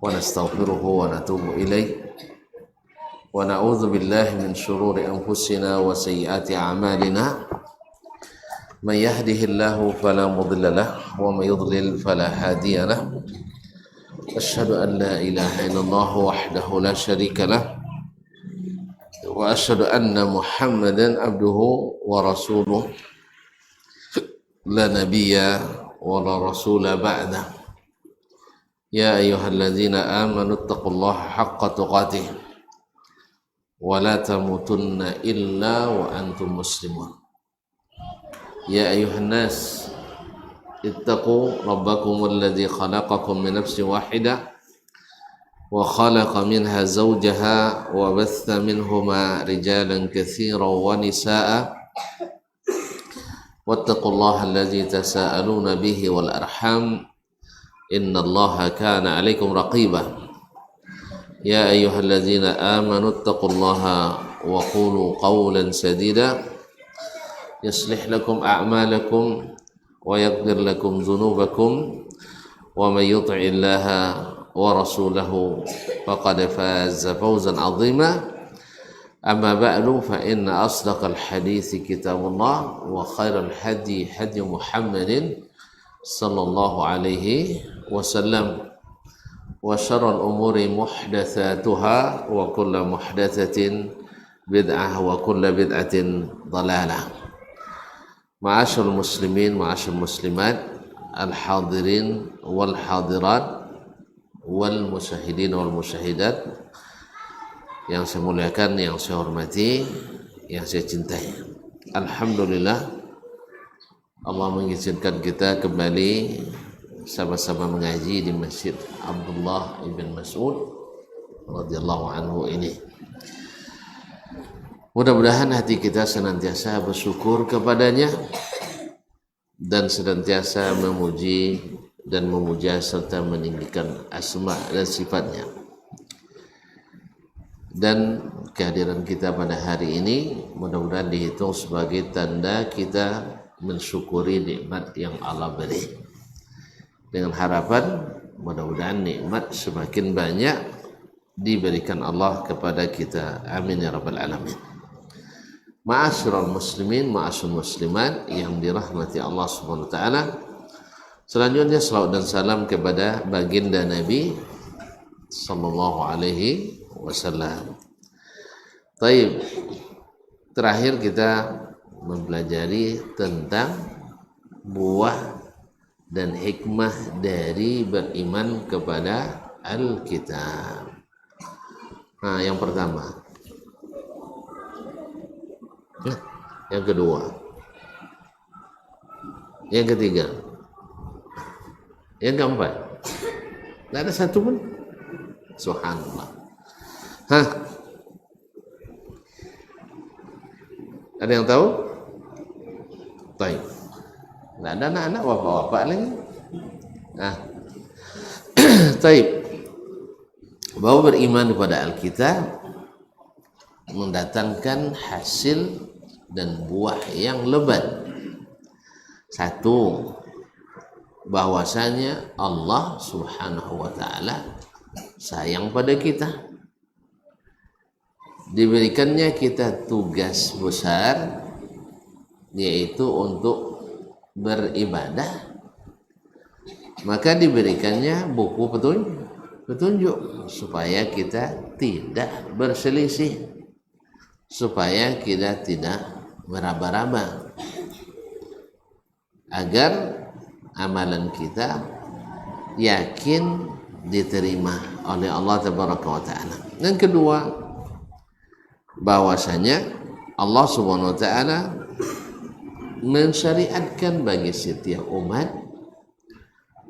ونستغفره ونتوب إليه ونعوذ بالله من شرور أنفسنا وسيئات أعمالنا من يهده الله فلا مضل له ومن يضلل فلا هادي له أشهد أن لا إله إلا الله وحده لا شريك له وأشهد أن محمدا عبده ورسوله لا نبي ولا رسول بعده يا أيها الذين آمنوا اتقوا الله حق تقاته ولا تموتن إلا وأنتم مسلمون يا أيها الناس اتقوا ربكم الذي خلقكم من نفس واحدة وخلق منها زوجها وبث منهما رجالا كثيرا ونساء واتقوا الله الذي تساءلون به والأرحام إن الله كان عليكم رقيبا يا أيها الذين آمنوا اتقوا الله وقولوا قولا سديدا يصلح لكم أعمالكم ويغفر لكم ذنوبكم ومن يطع الله ورسوله فقد فاز فوزا عظيما أما بعد فإن أصدق الحديث كتاب الله وخير الهدي هدي محمد صلى الله عليه وسلم وشر الأمور محدثاتها وكل محدثة بدعة وكل بدعة ضلالة. Ma'asyarul muslimin, ma'asyarul muslimat, al-hadirin wal hadirat wal musyahidin wal musyahidat yang saya muliakan, yang saya hormati, yang saya cintai. Alhamdulillah Allah mengizinkan kita kembali sama-sama mengaji di Masjid Abdullah ibn Mas'ud radhiyallahu anhu ini. Mudah-mudahan hati kita senantiasa bersyukur kepadanya dan senantiasa memuji dan memuja serta meninggikan asma dan sifatnya. Dan kehadiran kita pada hari ini mudah-mudahan dihitung sebagai tanda kita mensyukuri nikmat yang Allah beri. Dengan harapan mudah-mudahan nikmat semakin banyak diberikan Allah kepada kita. Amin ya rabbal alamin. Ma'asyiral muslimin, ma'asyiral muslimat yang dirahmati Allah Subhanahu wa taala. Selanjutnya salawat dan salam kepada baginda Nabi sallallahu alaihi wasallam. Baik. Terakhir kita mempelajari tentang buah dan hikmah dari beriman kepada Alkitab. Nah, yang pertama. Yang kedua, yang ketiga, yang keempat, tidak ada satu pun. Subhanallah. Ada yang tahu? Baik. Tidak ada anak-anak, bapak-bapak lagi. Baik. Bahwa beriman kepada Alkitab mendatangkan hasil dan buah yang lebat. Satu, bahwasanya Allah Subhanahu wa taala sayang pada kita. Diberikannya kita tugas besar, yaitu untuk beribadah. Maka diberikannya buku petunjuk supaya kita tidak berselisih, supaya kita tidak meraba-raba, agar amalan kita yakin diterima oleh Allah Tabaraka wa Ta'ala. Dan kedua, bahwasanya Allah Subhanahu wa Ta'ala mensyariatkan bagi setiap umat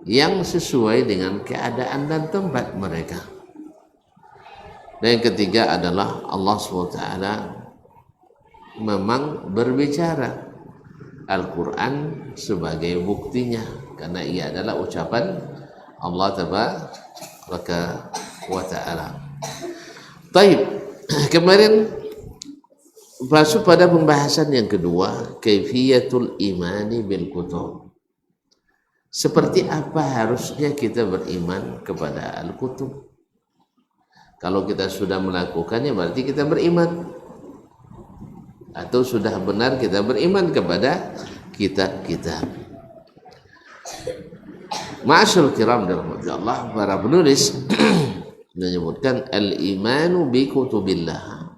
yang sesuai dengan keadaan dan tempat mereka. Dan yang ketiga adalah Allah Subhanahu wa Ta'ala memang berbicara, Al-Quran sebagai buktinya, karena ia adalah ucapan Allah Tabaraka wa Ta'ala. Baik, kemarin masuk pada pembahasan yang kedua, kaifiyatul imani bil kutub. Seperti apa harusnya kita beriman kepada Al-Kutub? Kalau kita sudah melakukannya berarti kita beriman, atau sudah benar kita beriman kepada kitab-kitab. Ma'asyarul kiram dirahmati Allah, para penulis menyebutkan al-imanu bi kutubillah,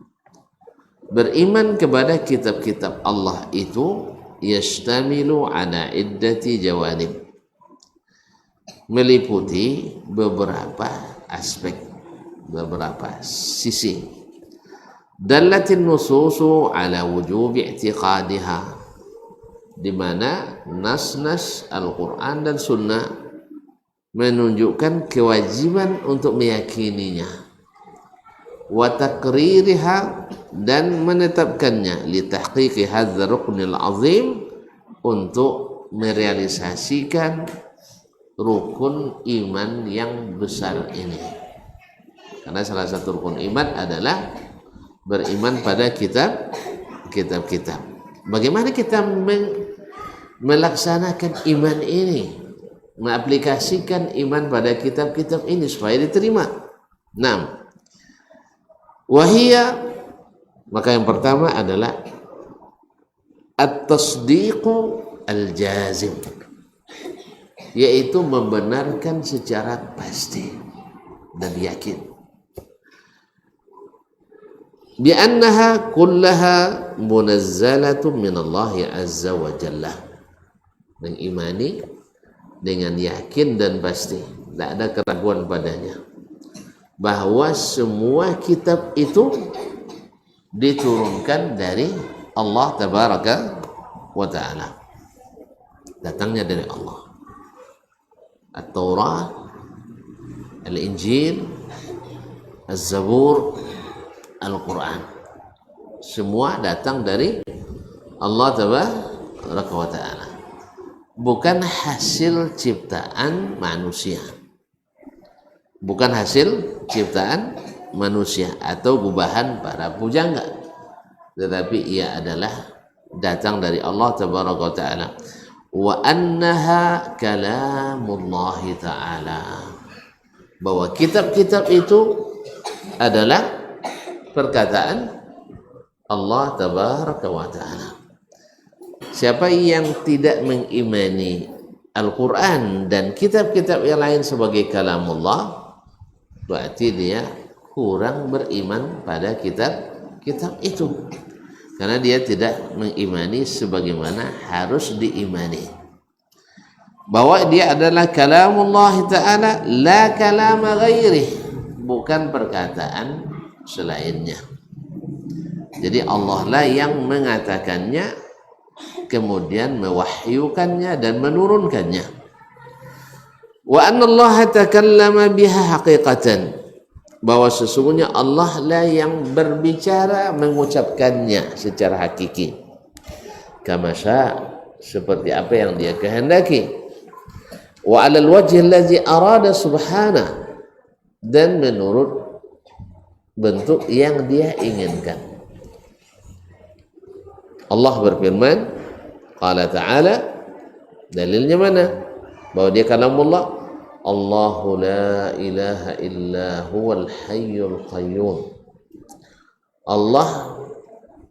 beriman kepada kitab-kitab Allah itu yashtamilu ala iddati jawanib, meliputi beberapa aspek, beberapa sisi. Dallatin nususu ala wujubi i'tiqadiha, di mana nas-nas Al-Quran dan Sunnah menunjukkan kewajiban untuk meyakininya, wa takririha, dan menetapkannya, li tahqiqi hadzal ruknil azim, untuk merealisasikan rukun iman yang besar ini. Karena salah satu rukun iman adalah beriman pada kitab-kitab. Bagaimana kita melaksanakan iman ini, mengaplikasikan iman pada kitab-kitab ini supaya diterima? Nah, wahia, maka yang pertama adalah at-tasdiqu al-jazim, yaitu membenarkan secara pasti dan yakin, bi annaha kullaha munazzalatun min Allah azza wa jalla, mengimani dengan yakin dan pasti, tidak ada keraguan padanya, bahwa semua kitab itu diturunkan dari Allah tabaraka wa ta'ala, datangnya dari Allah. At-Taurat, Al-Injil, Az-Zabur, Al-Quran, semua datang dari Allah tabaraka wa ta'ala, bukan hasil ciptaan manusia, bukan hasil ciptaan manusia atau gubahan para pujangga, tetapi ia adalah datang dari Allah tabaraka wa ta'ala. Wa annaha kalamullahi ta'ala, bahwa kitab-kitab itu adalah perkataan Allah tabaraka wa ta'ala. Siapa yang tidak mengimani Al-Quran dan kitab-kitab yang lain sebagai kalamullah, berarti dia kurang beriman pada kitab-kitab itu, karena dia tidak mengimani sebagaimana harus diimani, bahwa dia adalah kalamullah ta'ala, la kalama ghairih, bukan perkataan selainnya. Jadi Allah lah yang mengatakannya, kemudian mewahyukannya dan menurunkannya. Wa anna Allah takallama biha haqiqatan, bahwa sesungguhnya Allah lah yang berbicara, mengucapkannya secara hakiki, kama sya, seperti apa yang dia kehendaki, wa alal wajhi allazi arada subhana, dan menurut bentuk yang dia inginkan. Allah berfirman, qala ta'ala, dalilnya mana bahwa dia kalamullah? Allahu la ilaha illa huwal hayyul qayyum, Allah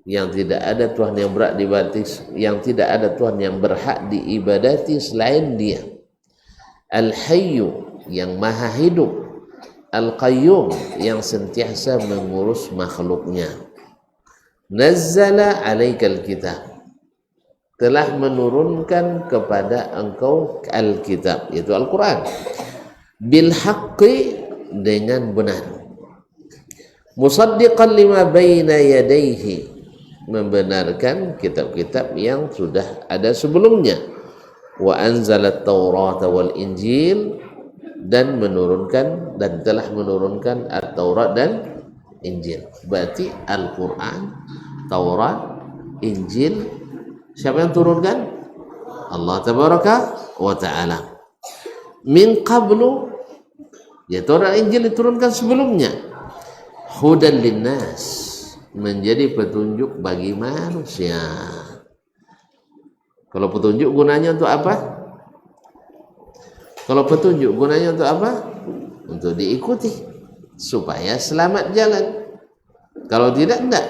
yang tidak ada Tuhan yang berhak diibadati, yang tidak ada Tuhan yang berhak diibadati selain Dia. Al-Hayyu, yang maha hidup. Al-Qayyum, yang sentiasa mengurus makhluknya. Nazzala alaikal kitab, telah menurunkan kepada engkau Alkitab, yaitu Al-Quran, bil haqqi, dengan benar, musaddiqan lima baina yadayhi, membenarkan kitab-kitab yang sudah ada sebelumnya, wa anzalat Taurat wal Injil, dan menurunkan dan telah menurunkan At-Taurat dan Injil. Berarti Al-Quran, Taurat, Injil, siapa yang turunkan? Allah tabaraka wa ta'ala. Min qablu, ya, Taurat dan Injil diturunkan sebelumnya. Hudan linnas, menjadi petunjuk bagi manusia. Kalau petunjuk gunanya untuk apa? Kalau petunjuk gunanya untuk apa? Untuk diikuti supaya selamat jalan. Kalau tidak, enggak.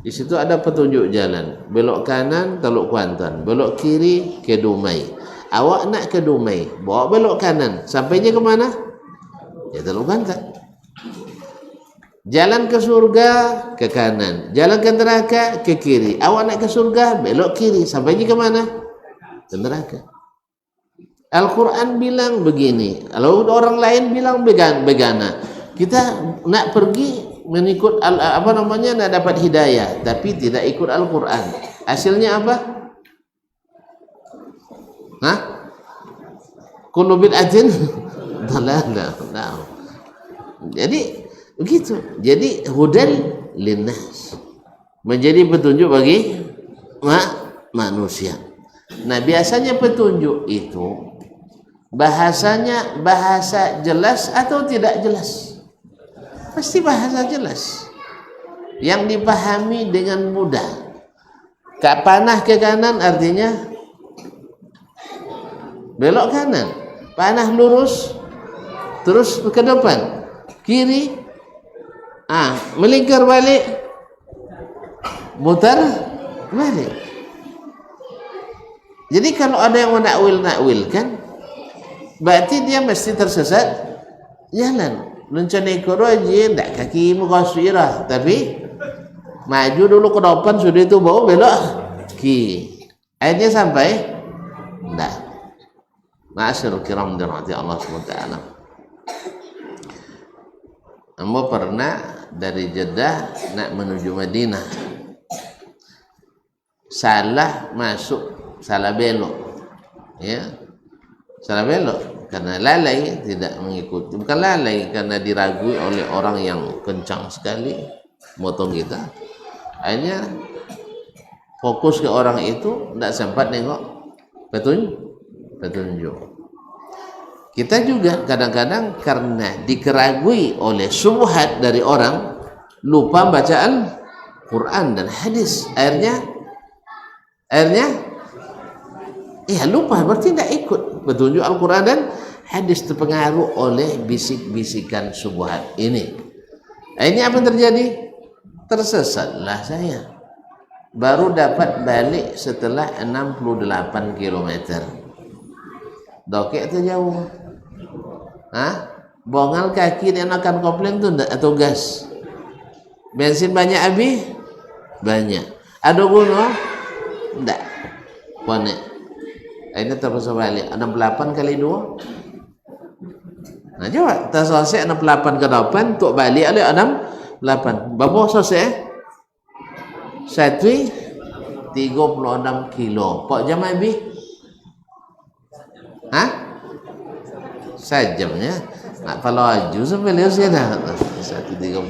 Di situ ada petunjuk jalan. Belok kanan Teluk Kuantan, belok kiri ke Dumai. Awak nak ke Dumai, bawa belok kanan. Sampainya ke mana? Ya Teluk Kuantan. Jalan ke surga ke kanan, jalan ke neraka ke kiri. Awak nak ke surga, belok kiri. Sampainya ke mana? Ke neraka. Al-Quran bilang begini, kalau orang lain bilang begana. Kita nak pergi mengikut nak dapat hidayah, tapi tidak ikut Al-Quran. Hasilnya apa? Hah? Kullu bid'atin dalalah. Jadi begitu. Jadi hudan linnas, menjadi petunjuk bagi manusia. Nah, biasanya petunjuk itu bahasanya bahasa jelas atau tidak jelas? Pasti bahasa jelas yang dipahami dengan mudah. Panah ke kanan artinya belok kanan, panah lurus terus ke depan, kiri melingkar balik, mutar balik. Jadi kalau ada yang menakwilkan, berarti dia mesti tersesat jalan. Lencana ikoroji ndak kaki mukasirah, tapi maju dulu ke depan, sudah itu bawa belok kiri. Akhirnya sampai ndak. Ma'asyarul kiram dirahmati Allah SWT. Ambo pernah dari Jeddah nak menuju Madinah, salah masuk, salah belok, ya, salah belok karena lalai, tidak mengikuti. Bukan lalai, karena diragui oleh orang yang kencang sekali motong kita. Akhirnya fokus ke orang itu, tidak sempat nengok petunjuk. Kita juga kadang-kadang karena dikeragui oleh syubhat dari orang, lupa baca Al-Quran dan hadis. Akhirnya lupa, berarti tidak ikut petunjuk Al-Quran dan hadis, terpengaruh oleh bisik-bisikan syubhat ini. Akhirnya apa yang terjadi? Tersesatlah saya. Baru dapat balik setelah 68 km. Dokek itu jauh. Bongal kaki dia akan komplain tu atau gas. Bensin banyak habis? Banyak. Ada guna? Enggak. Konek. Ini terpaksa balik. 68 kali 2. Nah, coba kita selesai 68 ke depan, untuk balik ada 68. Berapa selesai? 36 kilo. Pak jam habis? Sajamnya nak laju sampai lewat dah 1.30.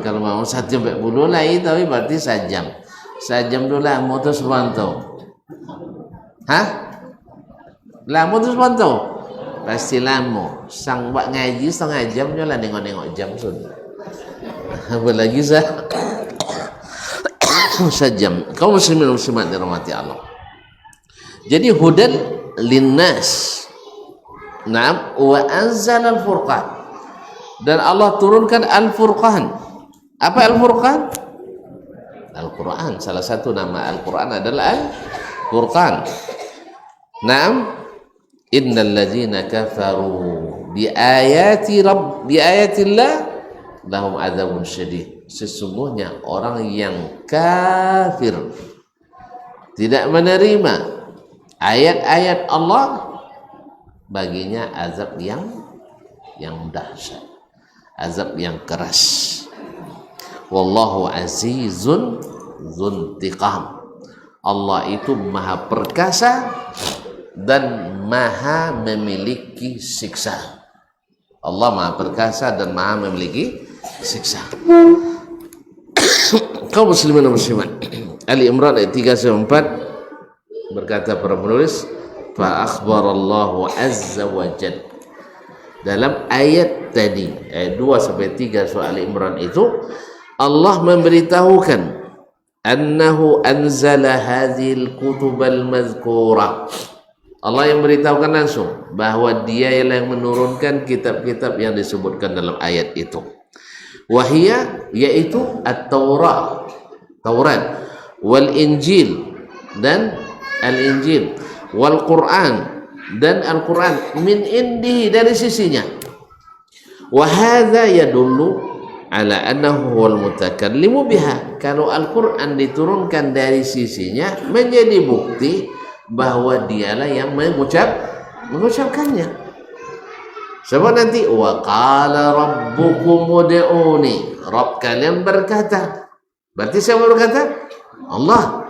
Kalau mau 1.40 lain, tapi berarti sajam dulu lah motor sepantau. Lama tu sepantau pasti lama. Sang buat ngaji setengah jam je lah, nengok jam sudah. Apa lagi sajam. Kaum muslimin muslimat dirahmati Allah. Jadi hudan linnas. Naam, wa anzal al-furqan, dan Allah turunkan al-furqan. Apa al-furqan? Al-Quran. Salah satu nama Al-Quran adalah al-furqan. Naam, innal ladzina kafaru bi ayatillah lahum adzabun syadid. Sesungguhnya orang yang kafir, tidak menerima ayat-ayat Allah, baginya azab yang dahsyat, azab yang keras. Wallahu azizun dzuntiqam. Allah itu maha perkasa dan maha memiliki siksa. Allah maha perkasa dan maha memiliki siksa. Kaum muslimin dan muslimat, Ali Imran ayat 3-4 berkata para penulis, fa akhbarallahu azza wa jalla, dalam ayat tadi ayat 2-3 surah Ali Imran itu Allah memberitahukan annahu anzala hadhil kutubal mazkura, Allah yang beritahukan langsung bahwa Dia yang menurunkan kitab-kitab yang disebutkan dalam ayat itu. Wahia, yaitu At-Taurat, Taurat, wal Injil, dan Al-Injil, wal Quran, dan Al-Quran, min indihi, dari sisinya. Wa hadza yadullu ala annahu huwal mutakallimu biha. Kalau Al-Quran diturunkan dari sisinya, menjadi bukti bahwa dialah yang mengucapkannya. Sebab nanti wa qala rabbukum ud'uni, Rabb kalian berkata. Berarti siapa berkata? Allah.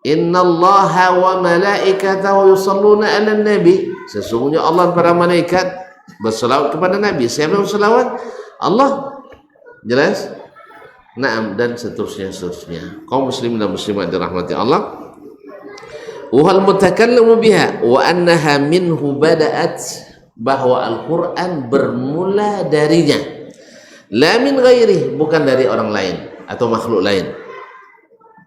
Innallaha wa malaikatahu yusalluna 'alan nabi. Sesungguhnya Allah dan para malaikat berselawat kepada Nabi. Siapa yang berselawat? Allah. Jelas? Naam, dan seterusnya. Kaum muslimin dan muslimat dirahmati Allah. Wal mutakallamu biha wa annaha minhu bada'at, bahwa Al-Quran bermula darinya, la min ghairi, bukan dari orang lain atau makhluk lain.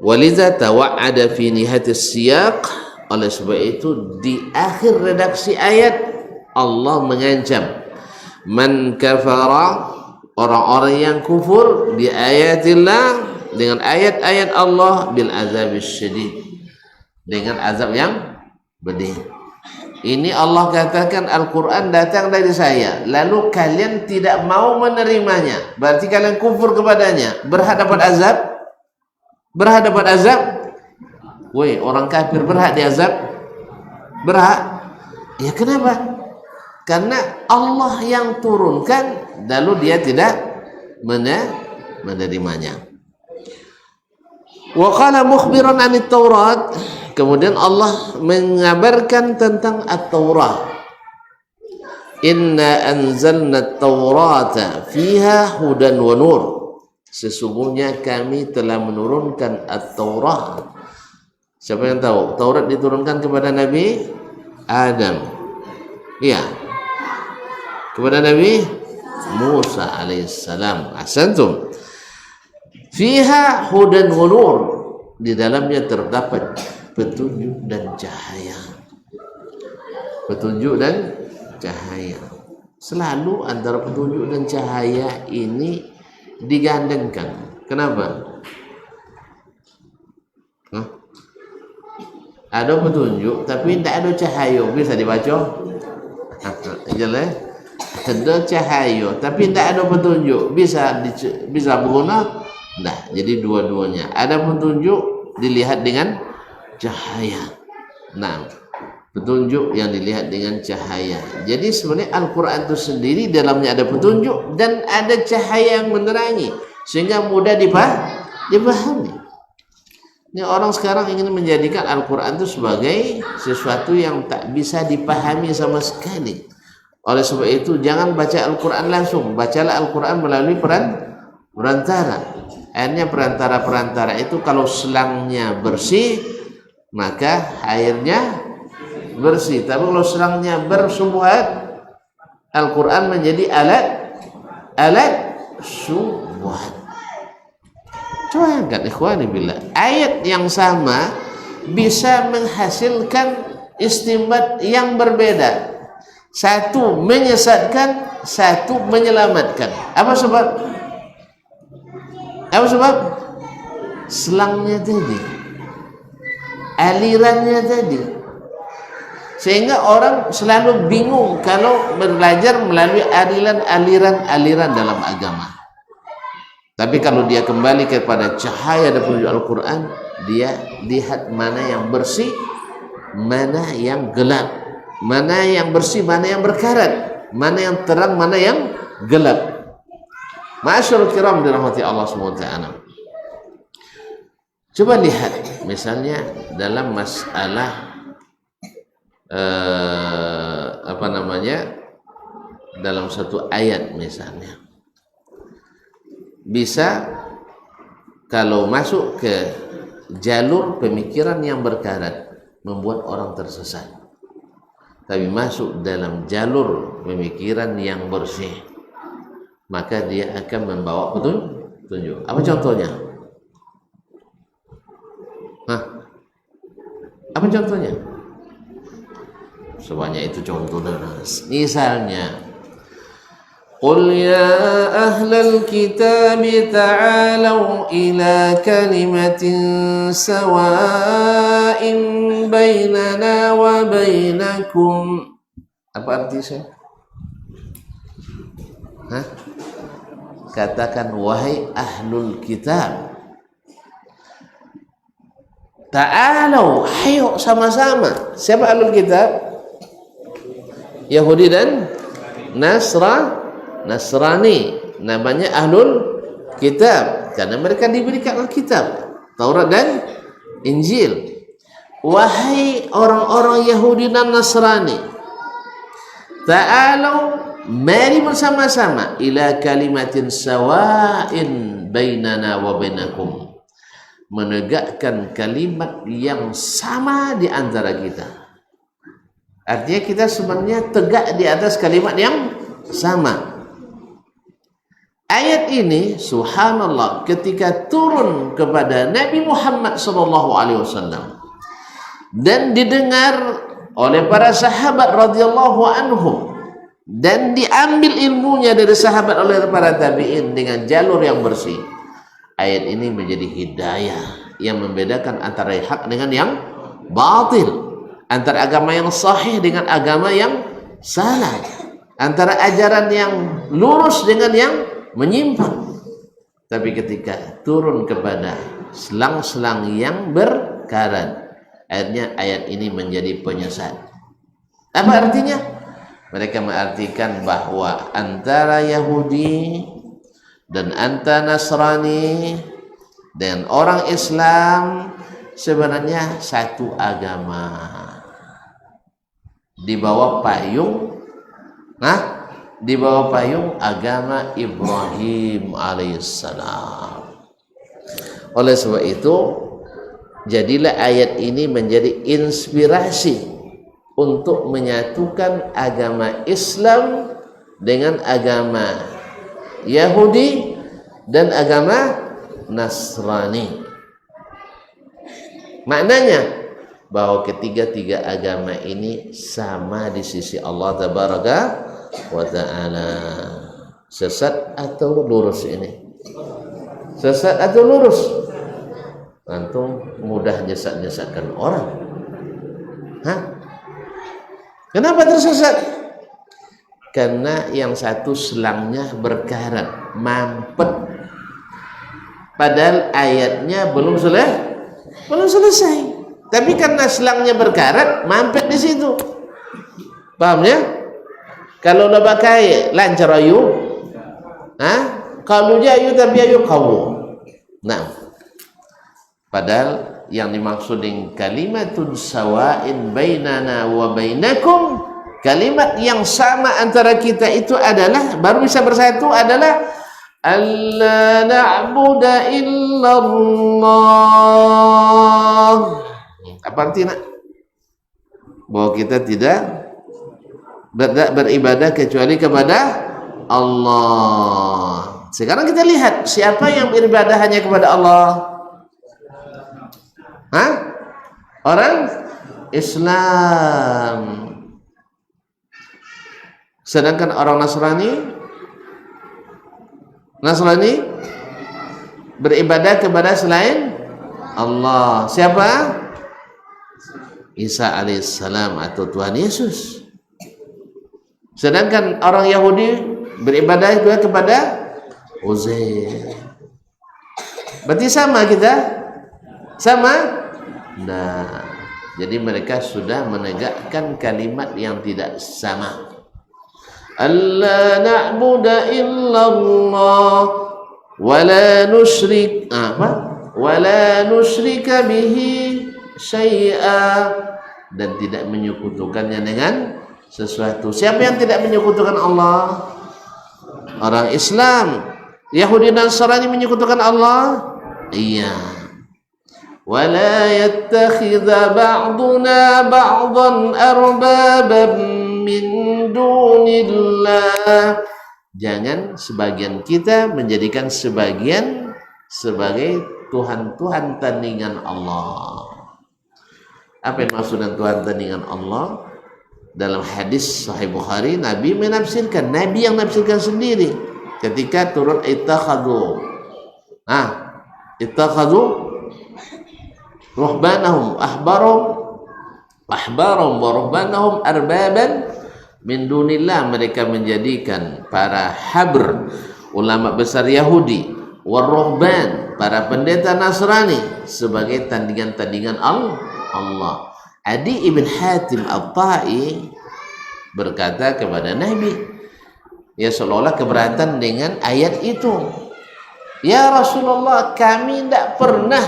Waliza tawa'ada fi nihatis siyaq, oleh sebab itu di akhir redaksi ayat Allah mengancam man kafara, orang-orang yang kufur di ayatillah, dengan ayat-ayat Allah, bil azabis syadid, dengan azab yang pedih. Ini Allah katakan Al-Quran datang dari saya, lalu kalian tidak mau menerimanya, berarti kalian kufur kepadanya, berhak dapat azab? Berhak dapat azab? Woi, orang kafir berhak diazab? Berhak? Ya kenapa? Karena Allah yang turunkan, lalu dia tidak menerimanya. Wa qala mukhbiran 'anit Taurat, kemudian Allah mengabarkan tentang At-Taurat. Inna anzalna at-Taurata fiha hudan wa nur. Sesungguhnya kami telah menurunkan At-Taurat. Siapa yang tahu? Taurat diturunkan kepada Nabi Adam. Iya. Kepada Nabi Musa alaihissalam. Ahsantum. Fiha hudan wa nur. Di dalamnya terdapat petunjuk dan cahaya. Petunjuk dan cahaya. Selalu antara petunjuk dan cahaya ini digandengkan. Kenapa? Ada petunjuk tapi tidak ada cahaya, bisa dibaca? Jelas? Ada cahaya tapi tidak ada petunjuk, bisa berguna? Nah, jadi dua-duanya. Ada petunjuk dilihat dengan cahaya. Nah, petunjuk yang dilihat dengan cahaya. Jadi sebenarnya Al-Quran itu sendiri dalamnya ada petunjuk dan ada cahaya yang menerangi, sehingga mudah dipahami. Ini orang sekarang ingin menjadikan Al-Quran itu sebagai sesuatu yang tak bisa dipahami sama sekali. Oleh sebab itu jangan baca Al-Quran langsung, bacalah Al-Quran melalui perantara. Akhirnya perantara-perantara itu kalau selangnya bersih, maka airnya bersih. Tapi kalau selangnya bersubuhat, Al-Quran menjadi alat subuhat. Coba angkat ikhwani billah, ayat yang sama bisa menghasilkan istinbat yang berbeda. Satu menyesatkan, satu menyelamatkan. Apa sebab? Apa sebab? Selangnya tadi, alirannya tadi. Sehingga orang selalu bingung kalau belajar melalui aliran dalam agama. Tapi kalau dia kembali kepada cahaya dan petunjuk Al-Quran, dia lihat mana yang bersih, mana yang gelap, mana yang bersih, mana yang berkarat, mana yang terang, mana yang gelap. Ma'asyarul kiram dirahmati Allah SWT. Coba lihat misalnya dalam masalah dalam satu ayat misalnya, bisa kalau masuk ke jalur pemikiran yang berkarat membuat orang tersesat, tapi masuk dalam jalur pemikiran yang bersih maka dia akan membawa petunjuk. Apa contohnya? Apa contohnya? sebanyak itu contohnya. Misalnya, Qul ya ahlal kitab ta'alau ila kalimatin sawa'in bainana wa bainakum. Apa artinya? Katakan, wahai ahlul kitab, ta'alau, ayo sama-sama. Siapa ahlul kitab? Yahudi dan Nasrani, namanya ahlul kitab karena mereka diberikan Alkitab, Taurat dan Injil. Wahai orang-orang Yahudi dan Nasrani, ta'alau, mari bersama-sama, ila kalimatin sawa'in bainana wa bainakum, menegakkan kalimat yang sama di antara kita. Artinya kita sebenarnya tegak di atas kalimat yang sama. Ayat ini, subhanallah, ketika turun kepada Nabi Muhammad SAW dan didengar oleh para sahabat radhiyallahu anhum dan diambil ilmunya dari sahabat oleh para tabi'in dengan jalur yang bersih, ayat ini menjadi hidayah yang membedakan antara hak dengan yang batil, antara agama yang sahih dengan agama yang salah, antara ajaran yang lurus dengan yang menyimpang. Tapi ketika turun kepada selang-selang yang berkarat, akhirnya ayat ini menjadi penyesat. Apa artinya? Mereka mengartikan bahwa antara Yahudi dan antara Nasrani dan orang Islam sebenarnya satu agama di bawah payung agama Ibrahim alaihissalam. Oleh sebab itu, jadilah ayat ini menjadi inspirasi untuk menyatukan agama Islam dengan agama Yahudi dan agama Nasrani. Maknanya bahwa ketiga-tiga agama ini sama di sisi Allah Tabaraka wa ta'ala. Sesat atau lurus ini? Sesat atau lurus? Antum mudah nyesat-nyesatkan orang. Kenapa tersesat? Karena yang satu selangnya berkarat, mampet, padahal ayatnya belum selesai. Tapi karena selangnya berkarat, mampet di situ. Paham ya? Kalau lo pakai lancar ayu, kalau ayu tapi ayu kau. Nah, padahal yang dimaksud dengan kalimatun sawa'in bainana wa bainakum, kalimat yang sama antara kita itu adalah, baru bisa bersatu adalah alla na'budu illallah. Apa artinya? Bahwa kita tidak beribadah kecuali kepada Allah. Sekarang kita lihat siapa yang beribadah hanya kepada Allah. Orang Islam. Sedangkan orang Nasrani beribadah kepada selain Allah. Siapa? Isa alaihissalam atau Tuhan Yesus. Sedangkan orang Yahudi beribadah juga kepada Uzair. Berarti sama kita? Sama? Nah, jadi mereka sudah menegakkan kalimat yang tidak sama. Alla na'budu illallah wa la nusyrik bihi syai'a, dan tidak menyekutukannya dengan sesuatu. Siapa yang tidak menyekutukan Allah? Orang Islam. Yahudi dan Nasrani menyekutukan Allah? Iya. Wala yattakhidha ba'duna ba'dan arbaban min dunillah. Jangan sebagian kita menjadikan sebagian sebagai Tuhan-Tuhan tandingan Allah. Apa yang maksud dengan Tuhan tandingan Allah? dalam hadis Sahih Bukhari, Nabi menafsirkan, Nabi yang menafsirkan sendiri ketika turun ittakhadhu ruhbanahum ahbarum wa ruhbanahum arbaban min dunillah. Mereka menjadikan para habr, ulama besar Yahudi, waruhban, para pendeta Nasrani, sebagai tandingan-tandingan Allah. Adi ibn Hatim At-Tai berkata kepada Nabi, ya seolah-olah keberatan dengan ayat itu. Ya Rasulullah, kami tidak pernah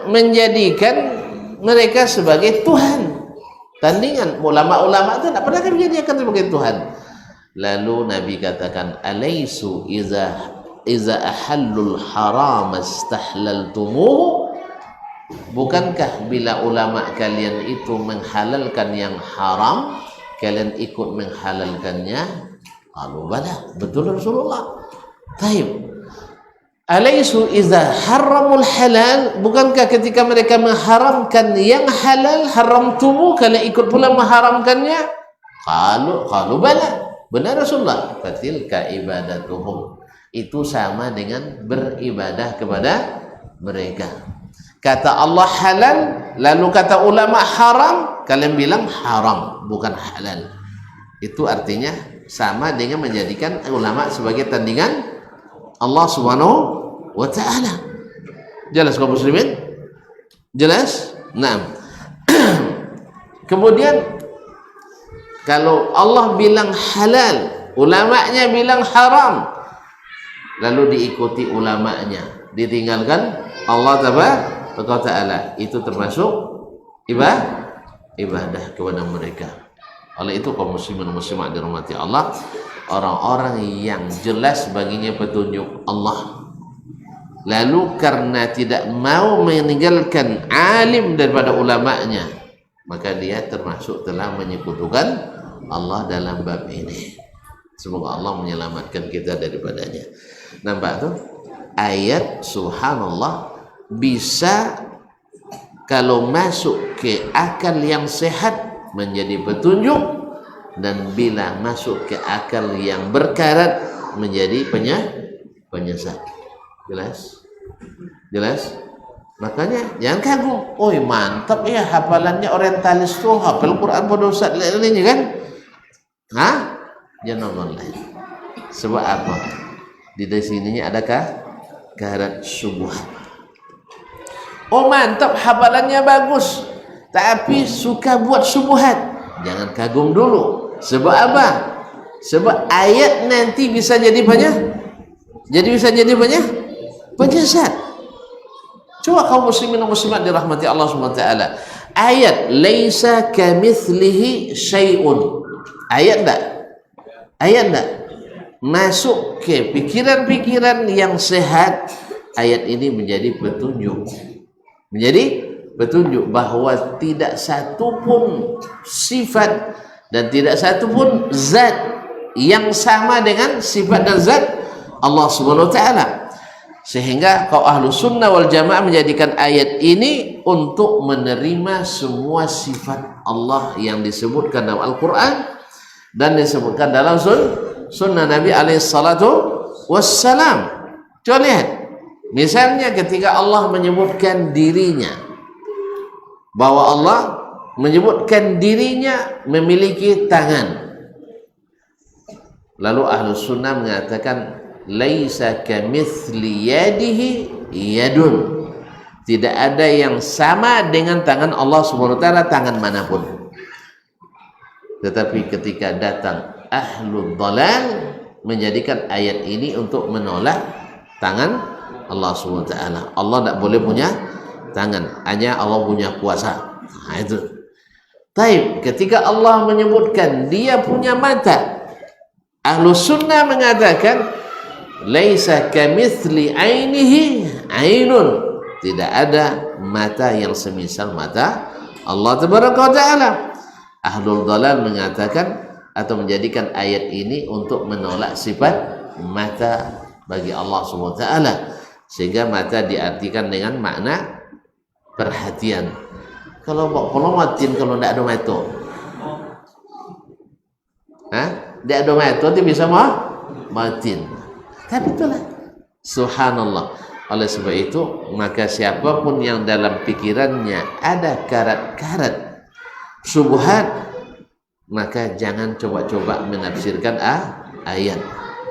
menjadikan mereka sebagai Tuhan. Tandingan ulama-ulama itu tidak pernah kami jadikan sebagai Tuhan. Lalu Nabi katakan, alaisu iza ahallul haram istahlaltumuhu. Bukankah bila ulama kalian itu menghalalkan yang haram, kalian ikut menghalalkannya? Qalu bala, betul Rasulullah. Taib. Alaisu iza haramul halal, bukankah ketika mereka mengharamkan yang halal, haramtumu, kalian ikut pula mengharamkannya? Qalu bala, benar Rasulullah. Fatilka ibadatuhum, itu sama dengan beribadah kepada mereka. Kata Allah halal, lalu kata ulama haram, kalian bilang haram, bukan halal. Itu artinya sama dengan menjadikan ulama sebagai tandingan Allah Subhanahu wa ta'ala. Jelas kaum muslimin? Jelas? Nah. Kemudian kalau Allah bilang halal, ulamanya bilang haram, lalu diikuti ulamanya, ditinggalkan Allah Ta'ala, itu termasuk ibadah kepada mereka. Oleh itu kaum muslimin muslimat dirahmati Allah, orang-orang yang jelas baginya petunjuk Allah, lalu karena tidak mau meninggalkan alim daripada ulamanya, maka dia termasuk telah menyekutukan Allah dalam bab ini. Semoga Allah menyelamatkan kita daripadanya. Nampak tuh ayat subhanallah bisa kalau masuk ke akal yang sehat menjadi petunjuk, dan bila masuk ke akal yang berkarat menjadi penyesat. Jelas? Makanya jangan kagum, oi mantap ya hafalannya orientalis tuh, hafal Quran pada Ustaz ini kan? Jangan online. Sebab apa? Di sininya adakah karat syubhat? Oh mantap, hafalannya bagus, tapi suka buat syubhat. Jangan kagum dulu. Sebab apa? Sebab ayat nanti bisa jadi penyesat. Coba kaum muslimin dan muslimat dirahmati Allah Subhanahu wa taala. Ayat laisa kamitslihi syai'un. Ayat enggak masuk ke pikiran-pikiran yang sehat, ayat ini menjadi petunjuk bahwa tidak satu pun sifat dan tidak satu pun zat yang sama dengan sifat dan zat Allah Subhanahu wa taala. Sehingga kaum ahlu sunnah wal jamaah menjadikan ayat ini untuk menerima semua sifat Allah yang disebutkan dalam Al-Quran dan disebutkan dalam sunnah Nabi alaihissalatu wassalam. Coba lihat, misalnya ketika Allah menyebutkan dirinya, bahwa Allah menyebutkan dirinya memiliki tangan, lalu ahlu sunnah mengatakan laisa kamitsli yadihi yadun, tidak ada yang sama dengan tangan Allah Subhanahu wa taala, tangan manapun. Tetapi ketika datang ahlul dhalal menjadikan ayat ini untuk menolak tangan Allah Subhanahu wa taala. Allah tidak boleh punya tangan, hanya Allah punya kuasa. Itu. Taib, ketika Allah menyebutkan dia punya mata, ahlu sunnah mengatakan laisa kamitsli ainihi ainun, tidak ada mata yang semisal mata Allah tabaraka wa taala. Ahlul dhalal mengatakan atau menjadikan ayat ini untuk menolak sifat mata bagi Allah Subhanahu wa taala, sehingga mata diartikan dengan makna perhatian. Kalau matin kalau tidak ada mata, dia ada mati dia bisa matin. Tapi itulah subhanallah. Oleh sebab itu maka siapapun yang dalam pikirannya ada karat-karat syubhat, maka jangan coba-coba menafsirkan ayat,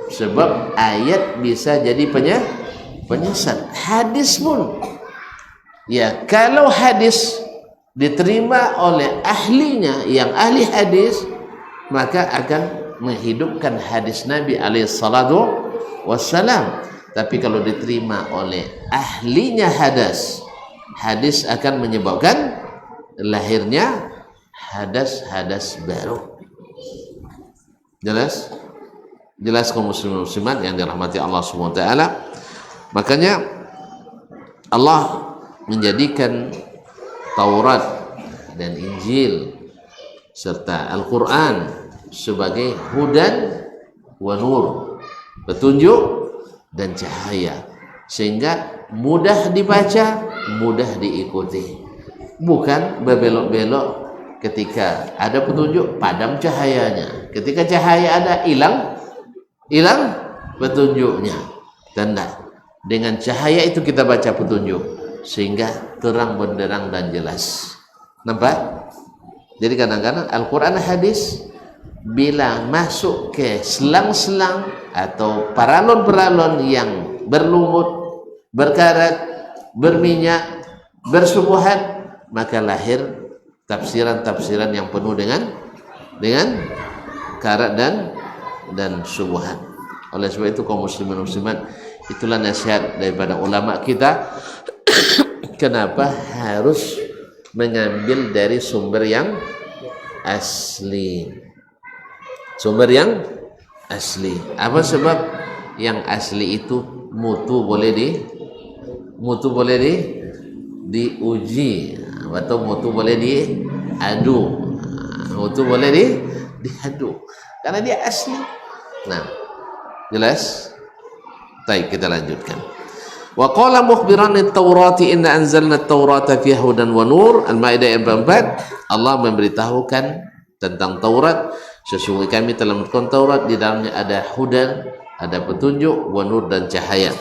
sebab ayat bisa jadi penyesat. Hadis pun ya, kalau hadis diterima oleh ahlinya yang ahli hadis, maka akan menghidupkan hadis Nabi alaihi salatu wassalam. Tapi kalau diterima oleh ahlinya hadis akan menyebabkan lahirnya hadas baru. Jelas kaum muslimin muslimat yang dirahmati Allah Subhanahu wa taala. Makanya Allah menjadikan Taurat dan Injil serta Al-Qur'an sebagai hudan wa nur, petunjuk dan cahaya, sehingga mudah dibaca, mudah diikuti. Bukan berbelok-belok, ketika ada petunjuk padam cahayanya, ketika cahaya ada hilang petunjuknya. Tanda dengan cahaya itu kita baca petunjuk sehingga terang benderang dan jelas. Nampak? Jadi kadang-kadang Al-Quran hadis bila masuk ke selang-selang atau paralon-paralon yang berlumut, berkarat, berminyak, bersubuhat, maka lahir tafsiran-tafsiran yang penuh dengan karat dan subuhat. Oleh sebab itu kaum muslimin muslimat, itulah nasihat daripada ulama kita kenapa harus mengambil dari sumber yang asli. Sumber yang asli. Apa sebab? Yang asli itu mutu boleh diuji, atau mutu boleh diadu. Mutu boleh diadu karena dia asli. Nah, jelas? Baik, kita lanjutkan. Wa qala mukhbiran at-taurati inna anzalna at-taurata fiha hudan wa nur. Al-Maidah ayat 44. Allah memberitahukan tentang Taurat, sesungguhnya kami telah menurunkan Taurat, di dalamnya ada hudan, ada petunjuk, wa nur dan cahaya.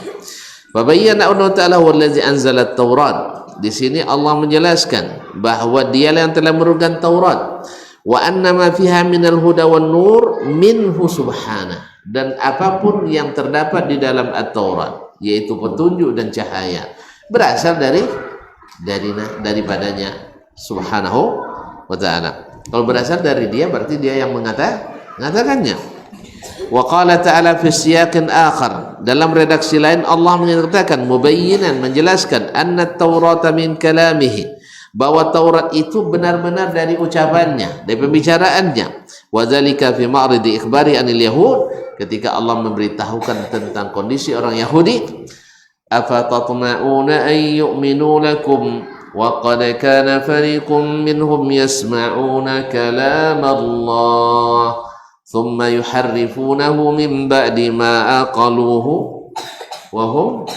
Fa bayyana anna ta'ala wallazi anzala at-taurat. Di sini Allah menjelaskan bahwa Dialah yang telah menurunkan Taurat. Wa anna ma fiha minal huda wan nur minhu subhanahu. Dan apapun yang terdapat di dalam at-Taurat, yaitu petunjuk dan cahaya, berasal daripadanya subhanahu wa ta'ala. Kalau berasal dari dia, berarti dia yang mengatakannya. Wa qala ta'ala fi siyaqin akhar, dalam redaksi lain Allah mengatakan mubayyinan, menjelaskan anna at-taurata min kalamihi, bahwa Taurat itu benar-benar dari ucapannya, dari pembicaraannya. Wa dzalika fi ma'ridi ikhbari anil yahud, ketika Allah memberitahukan tentang kondisi orang Yahudi. Afa tatma'una an yu'minu lakum wa qad kana fariqum minhum yasma'una kalam Allah thumma yuharrifunahu min ba'di ma aqaluhu wa hum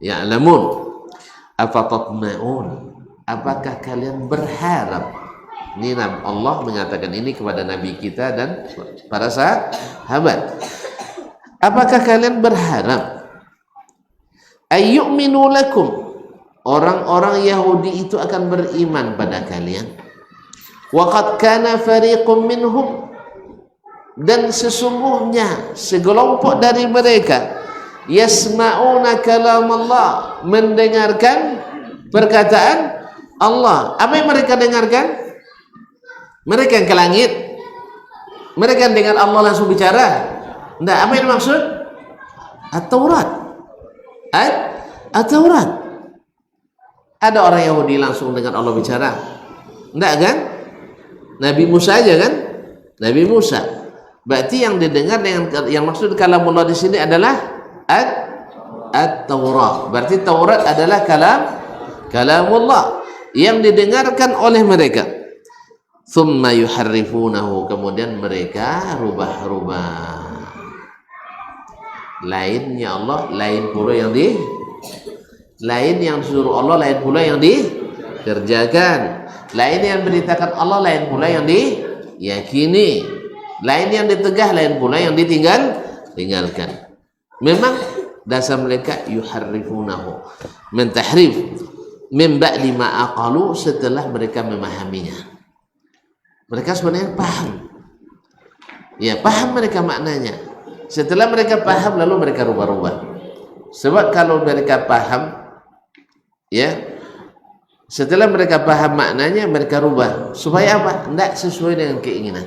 ya'lamun. Afa tatma'un, apakah kalian berharap? Ini Allah mengatakan ini kepada Nabi kita dan para sahabat. Apakah kalian berharap ayyuminu lakum, orang-orang Yahudi itu akan beriman pada kalian? Wa qad kana fariqum minhum, dan sesungguhnya segelompok dari mereka yasma'una kalam Allah, mendengarkan perkataan Allah. Apa yang mereka dengarkan? Mereka yang ke langit, mereka yang dengar Allah langsung bicara. Nah, apa yang dimaksud? At-Taurat. At-Taurat. Ada orang Yahudi langsung dengar Allah bicara? Enggak kan? Nabi Musa aja kan? Nabi Musa. Berarti yang didengar dengan yang maksud kalamullah di sini adalah At-Taurat. Berarti Taurat adalah kalamullah yang didengarkan oleh mereka. Thumma yuharrifunahu, kemudian mereka rubah-rubah. Lainnya Allah, lain pula yang lain yang disuruh Allah, lain pula yang dikerjakan. Lain yang beritakan Allah, lain pula yang diyakini. Lain yang ditegah, lain pula yang tinggalkan. Memang dasar mereka yuharrifunahu, mentahrif min ba'di ma aqalu, setelah mereka memahaminya. Mereka sebenarnya paham. Ya, paham mereka maknanya. Setelah mereka paham lalu mereka rubah-rubah. Sebab kalau mereka paham, ya, setelah mereka paham maknanya mereka rubah. Supaya apa? Tidak sesuai dengan keinginan.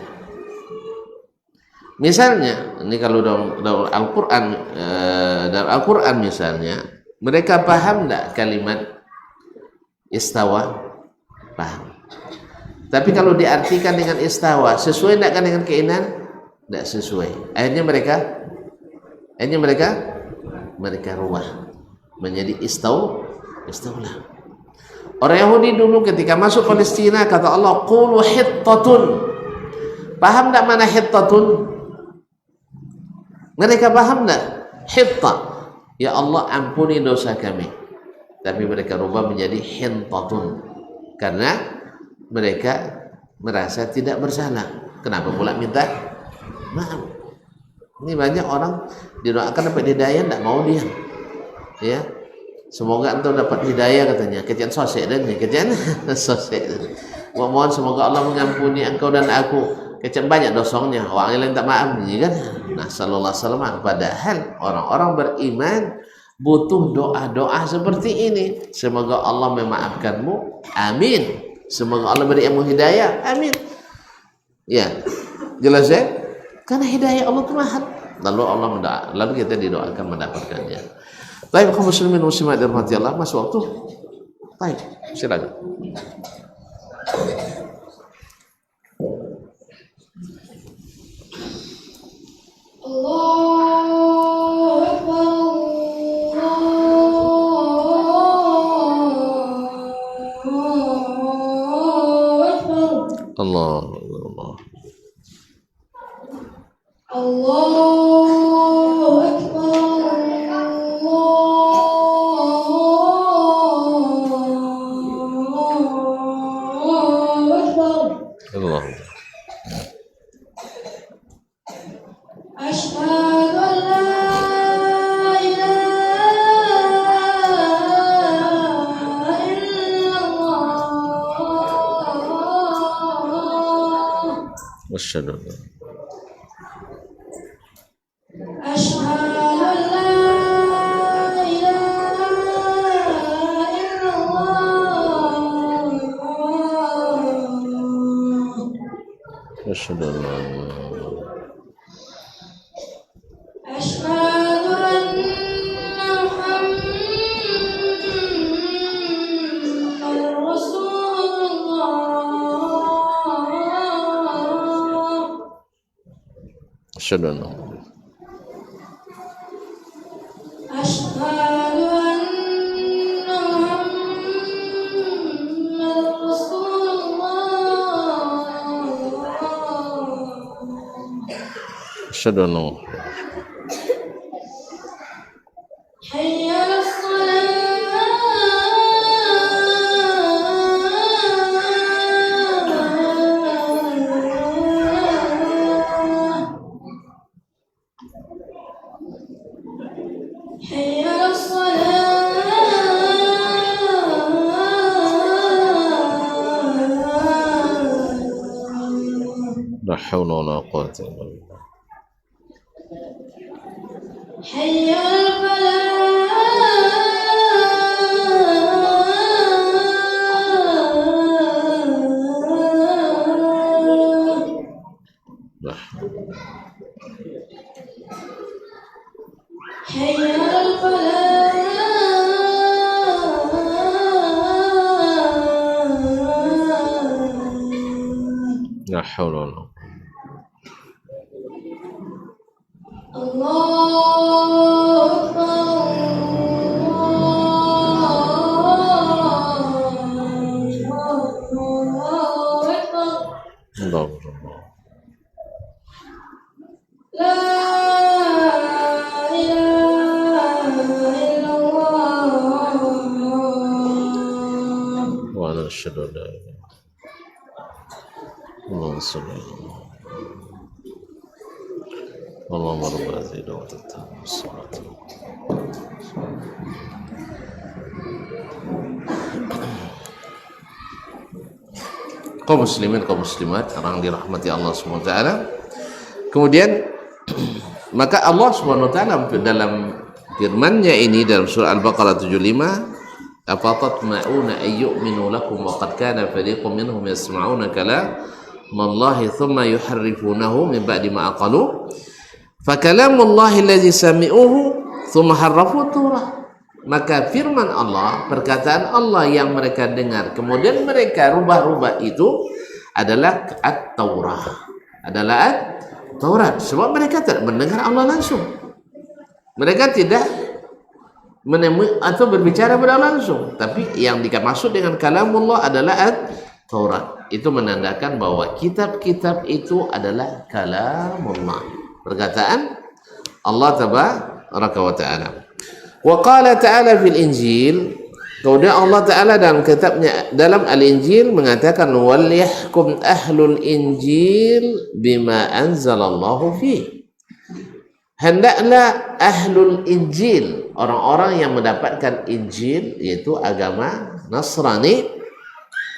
Misalnya, ini kalau dalam Al-Quran, misalnya, mereka paham tidak kalimat istawa? Paham. Tapi kalau diartikan dengan istawa, sesuai tidak kan dengan keinginan? Tidak sesuai. Akhirnya mereka rubah menjadi istaulah. Orang Yahudi dulu ketika masuk Palestina, kata Allah, qulu hittatun. Paham tidak mana hittatun? Mereka paham tak? Hitta, ya Allah ampuni dosa kami. Tapi mereka rubah menjadi hintatun, karena mereka merasa tidak bersalah. Kenapa pula minta maaf? Ini banyak orang didoakan dapat hidayah, tidak mau dia. Ya, semoga engkau dapat hidayah katanya. Kecian sosek dan kecian sosek. Mohon semoga Allah mengampuni engkau dan aku. Kecil banyak dosanya, orang lain tak maaf ni kan. Nah, sallallahu alaihi wasallam, padahal orang-orang beriman butuh doa-doa seperti ini. Semoga Allah memaafkanmu, amin. Semoga Allah beri ilmu hidayah, amin. Ya, jelas ya? Karena hidayah Allah itu mahal. Lalu kita didoakan mendapatkannya. Baik, kaum muslimin muslimat dirahmati Allah, masuk waktu. Baik, silakan. Allahu Akbar, Allah. Allahu Akbar, Allah. Asyhadu an la ilaha illallah. Asyhadu an Asyhadu an la ilaha illallah. Asyhadu an la ilaha illallah. Asyhadu anna Muhammadar Rasulullah. Asyhadu an Asyhadu anna Muhammadar Rasulullah. Asyhadu an Hayya 'alas salah. Hayya 'alas salah. la haula wala quwwata illa billah. Hayya 'alal falah. La haula. Hayya 'alal falah. La haula wala quwwata. Allahu Akbar, Allahu Akbar. Allahu. La ilaha illallah. Wa ana asyhadu an la ilaha illallah. Allahumma shalli ala Muhammad. Allahumma rabbana zidna wa tattabi'us. Kaum muslimin, kaum muslimat, orang dirahmati Allah SWT. Kemudian maka Allah SWT dalam firman-Nya ini dalam surah Al-Baqarah 75, afatatma'una ayyu'minu lakum wa qad kana fariqun minhum yasma'una kalamallahi thumma yuharrifunahu min ba'di ma aqalu fa kalamullahi allazi sami'uhu thumma harrafu turah. Maka firman Allah, perkataan Allah yang mereka dengar kemudian mereka rubah-rubah itu adalah At-Taurah. Adalah At-Taurat. Sebab mereka tidak mendengar Allah langsung. Mereka tidak menemui atau berbicara pada Allah langsung. Tapi yang dimaksud dengan kalamullah adalah At-Taurat. Itu menandakan bahwa kitab-kitab itu adalah kalamullah. Perkataan Allah tabaraka wa ta'ala. Wa qala ta'ala fil Injil, kemudian Allah Ta'ala dalam kitabnya dalam Al-Injil mengatakan wal yahkum ahlul Injil bima anzalallahu fi. Hendaklah ahlul Injil, orang-orang yang mendapatkan Injil yaitu agama Nasrani,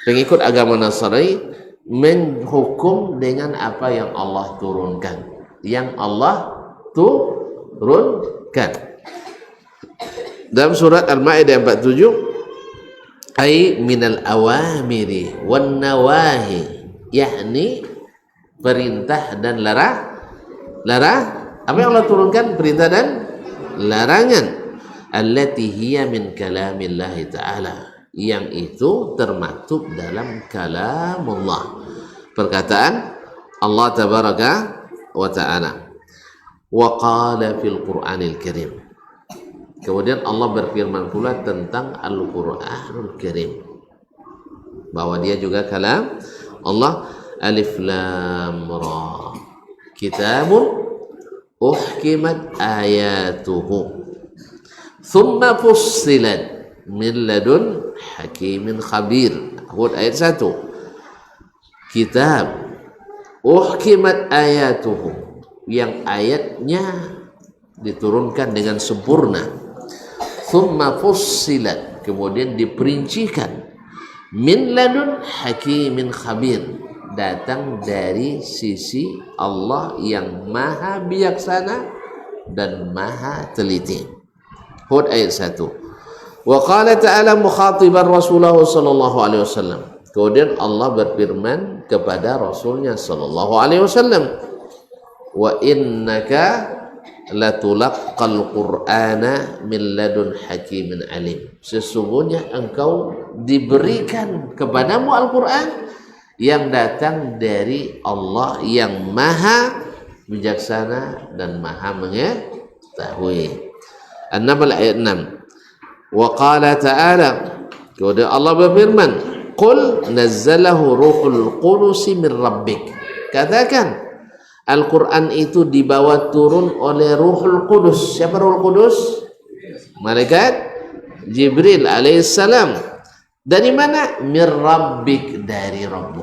pengikut agama Nasrani, menghukum dengan apa yang Allah turunkan, yang Allah turunkan. Dalam surat Al-Maidah 47, ay minal awamiri wan nawahi, yakni perintah dan larang. Apa yang Allah turunkan? Perintah dan larangan. Allati hiya min kalamillahi ta'ala, yang itu termaktub dalam kalamullah, perkataan Allah tabaraka wa ta'ala. Wa qala fil Qur'anil Karim, kemudian Allah berfirman pula tentang Al-Qur'anul Karim bahwa dia juga kalam Allah. Alif Lam Ra, kitabun uhkimat ayatuhu thumma fussilat min ladun hakimin khabir. Hud ayat 1. Kitab uhkimat ayatuhu, yang ayatnya diturunkan dengan sempurna. Thumma fussilat, kemudian diperincikan. Min ladun hakimin khabir, datang dari sisi Allah yang maha bijaksana dan maha teliti. Hud ayat 1. Wa qala ta'ala mukhatiban Rasulullah sallallahu alaihi wasallam, kemudian Allah berfirman kepada Rasulnya sallallahu alaihi wasallam, wa innaka latulaqqal qur'ana min ladun hakimin alim, sesungguhnya engkau diberikan kepadamu Al-Quran yang datang dari Allah yang maha bijaksana dan maha mengetahui. An-Naml ayat 6. Wa qala ta'ala, kemudian Allah berfirman, qul nazzalahu ruhul qudus min rabbik, katakan Al-Quran itu dibawa turun oleh Ruhul Qudus. Siapa Ruhul Qudus? Malaikat Jibril alaihissalam. Dari mana? Mir Rabbik, dari Rabbu.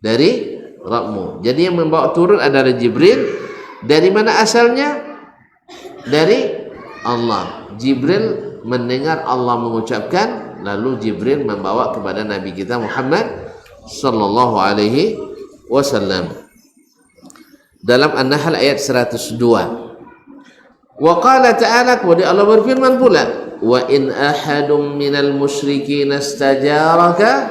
Dari Rabbmu. Jadi yang membawa turun adalah Jibril. Dari mana asalnya? Dari Allah. Jibril mendengar Allah mengucapkan, lalu Jibril membawa kepada Nabi kita Muhammad sallallahu alaihi wasallam. Dalam An-Nahl ayat 102. Wa qala ta'ala, kemudian Allah berfirman pula, wa in ahadum minal musyrikin istajaraka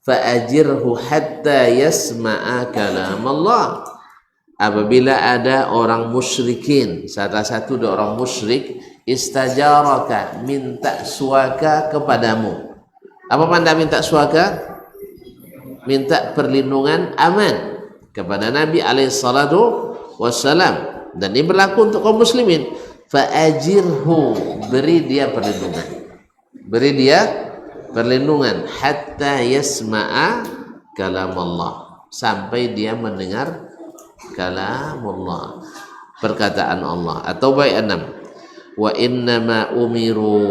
fa'ajirhu hatta yasma'a kalam Allah. Apabila ada orang musyrikin, salah satu dari orang musyrik, istajaraka, minta suaka kepadamu. Apa makna minta suaka? Minta perlindungan, aman kepada Nabi alaihissalatu wassalam, dan ini berlaku untuk kaum muslimin. Fa'ajirhu, beri dia perlindungan, hatta yasma'a kalam Allah, sampai dia mendengar kalam Allah, perkataan Allah. Atau ayat 6, wa innama umiru,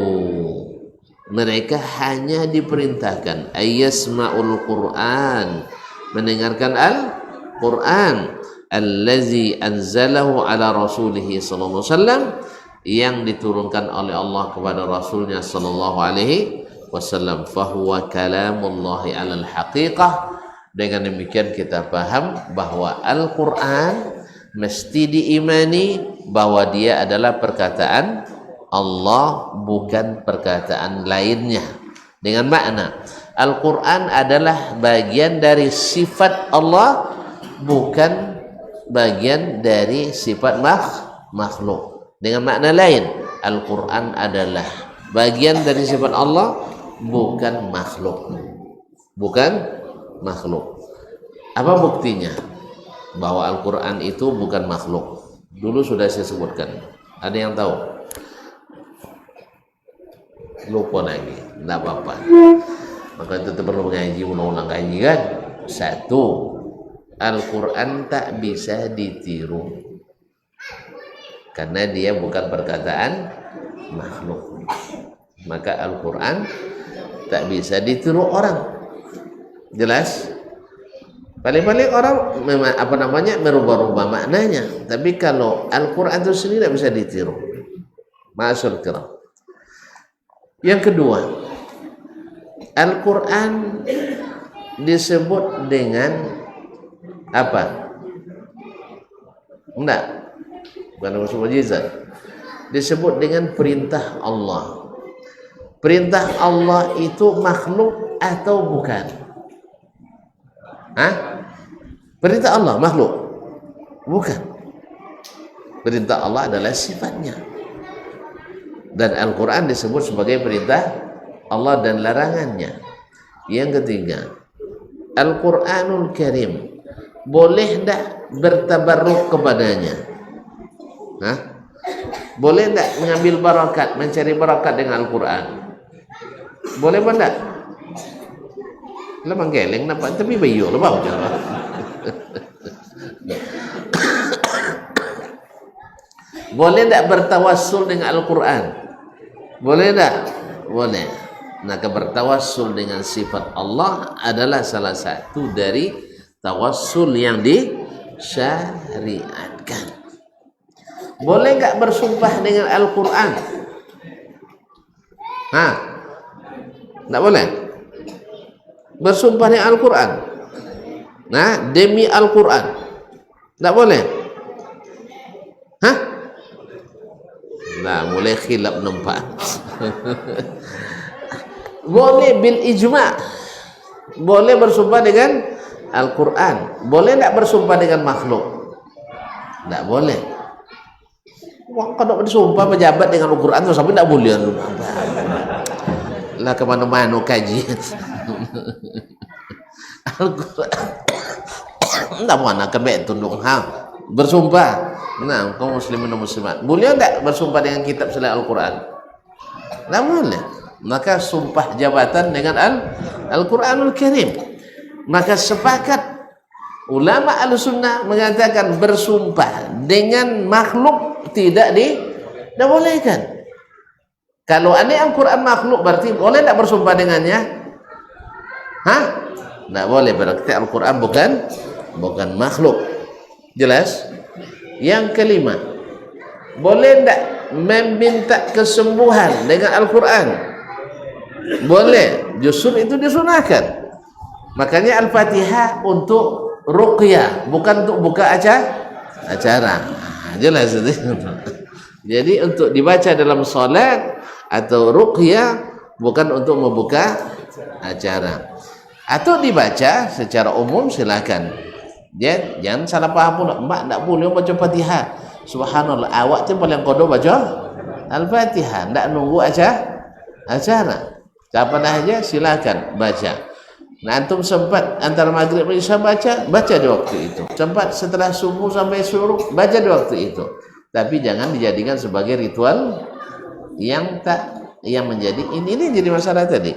mereka hanya diperintahkan ayyasma'ul Qur'an, mendengarkan Al-Quran, allazi anzalahu ala rasulihi sallallahu alaihi wasallam, yang diturunkan oleh Allah kepada Rasulnya sallallahu alaihi wasallam. Fahuwa kalamullahi alal haqiqah. Dengan demikian kita paham bahwa Al-Quran mesti diimani bahwa dia adalah perkataan Allah, bukan perkataan lainnya. Dengan makna Al-Quran adalah bagian dari sifat Allah, bukan bagian dari sifat makhluk. Dengan makna lain, Al-Quran adalah bagian dari sifat Allah, bukan makhluk. Bukan makhluk. Apa buktinya bahwa Al-Quran itu bukan makhluk? Dulu sudah saya sebutkan. Ada yang tahu? Lupa lagi, tidak apa-apa. Maka tetap perlu mengaji, ulang-ulang kaji kan. Satu, Al-Quran tak bisa ditiru karena dia bukan perkataan makhluk. Maka Al-Quran tak bisa ditiru orang. Jelas? Paling-paling orang merubah-rubah maknanya. Tapi kalau Al-Quran itu sendiri tidak bisa ditiru. Ma'asyur kiram. Yang kedua, Al-Quran disebut dengan apa? Enggak, bukan maksud mujizat. Disebut dengan perintah Allah. Perintah Allah itu makhluk atau bukan? Perintah Allah makhluk? Bukan. Perintah Allah adalah sifatnya. Dan Al-Quran disebut sebagai perintah Allah dan larangannya. Yang ketiga, Al-Quranul Karim boleh tak bertabarruk kepadanya? Boleh tak mengambil barakat, mencari barakat dengan Al-Quran? Boleh apa tak? Lemang geleng nampak, tapi bayu lah bau cara. Boleh tak bertawassul dengan Al-Quran? Boleh tak? Boleh. Maka bertawassul dengan sifat Allah adalah salah satu dari tawassul yang disyariatkan. Boleh enggak bersumpah dengan Al-Quran? Enggak boleh. Bersumpah dengan Al-Quran. Demi Al-Quran. Enggak boleh. Nah, mulai khilaf nampak. Boleh bil ijma'. Boleh bersumpah dengan Al-Quran. Boleh tak bersumpah dengan makhluk? Tak boleh. Wah, kalau bersumpah pejabat dengan Al-Quran tu sampai tak boleh. Lah ke mana-mana kaji. Al-Quran. Tak mana kebek tunduk bersumpah. Nah, kaum muslimin dan muslimat, boleh tak bersumpah dengan kitab selain Al-Quran? Tak boleh. Maka sumpah jabatan dengan Al-Quranul Karim. Maka sepakat ulama Ahlussunnah mengatakan bersumpah dengan makhluk tidak dibolehkan. Kalau ada Al-Quran makhluk berarti boleh tak bersumpah dengannya? Tak boleh, berarti Al-Quran bukan makhluk. Jelas? Yang kelima, boleh tak meminta kesembuhan dengan Al-Quran? Boleh, justru itu disunahkan. Makanya Al-Fatihah untuk ruqyah, bukan untuk buka acara. Jelas itu. Jadi untuk dibaca dalam salat atau ruqyah, bukan untuk membuka acara. Atau dibaca secara umum silakan. Jangan salah paham pula. Mak tak boleh baca Fatihah. Subhanallah, awak tu paling kodoh baca Al-Fatihah, tak nunggu acara. Siapa aja silakan baca. Nah, antum sempat antara maghrib dan isya baca di waktu itu. Sempat setelah subuh sampai syuruk, baca di waktu itu. Tapi jangan dijadikan sebagai ritual yang menjadi ini jadi masalah tadi.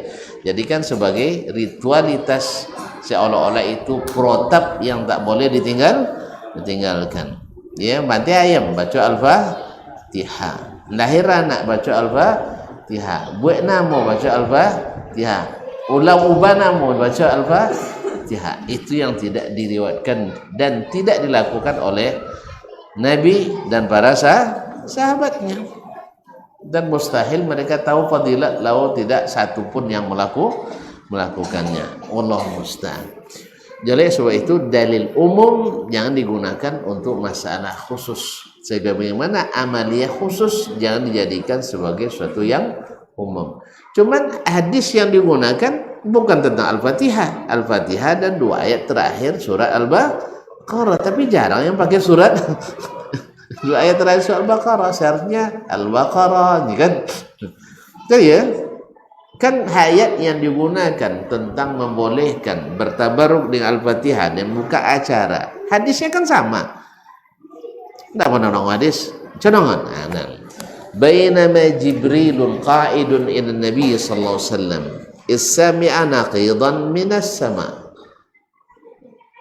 Jadikan sebagai ritualitas, seolah-olah itu protap yang tak boleh ditinggalkan. Ya, mati ayam baca Al-Fatihah, lahir anak baca Al-Fatihah, buat nama baca Al-Fatihah, ulang ubah nama baca Al-Fatihah. Al-Fatihah. Itu yang tidak diriwayatkan dan tidak dilakukan oleh Nabi dan para sahabatnya. Dan mustahil mereka tahu fadilat lau tidak satu pun yang melakukannya. Allah musta'an. Jadi sebab itu dalil umum jangan digunakan untuk masalah khusus. Sehingga bagaimana amaliyah khusus jangan dijadikan sebagai sesuatu yang umum. Cuman hadis yang digunakan bukan tentang Al-Fatihah. Al-Fatihah dan 2 ayat terakhir surat Al-Baqarah. Tapi jarang yang pakai surat 2 ayat terakhir surat Al-Baqarah. Seharusnya Al-Baqarah kan. Jadi ya, kan ayat yang digunakan tentang membolehkan bertabaruk dengan Al-Fatihah dan buka acara. Hadisnya kan sama. Tidak pernah nongol hadis. Cenongan. Bainama Jibrilun qa'idun ila Nabi sallallahu alaihi wasallam istami'a naqidan minas sama.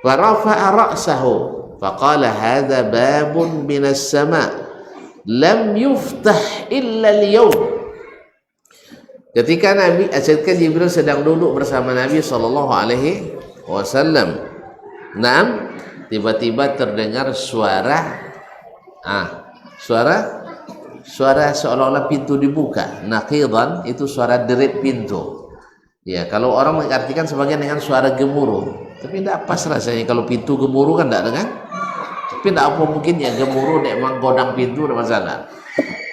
Farafa'a ra'sahu faqala hadha babun minas sama lam yuftah illa al-yawm. Ketika Jibril sedang duduk bersama Nabi sallallahu alaihi wasallam. Naam, tiba-tiba terdengar suara seolah-olah pintu dibuka. Naqidan itu suara derit pintu. Ya, kalau orang mengartikan sebagian dengan suara gemuruh. Tapi tidak pas rasanya kalau pintu gemuruh kan tidak dengar. Tapi tidak apa mungkin ya gemuruh nek menggodang pintu tidak masalah.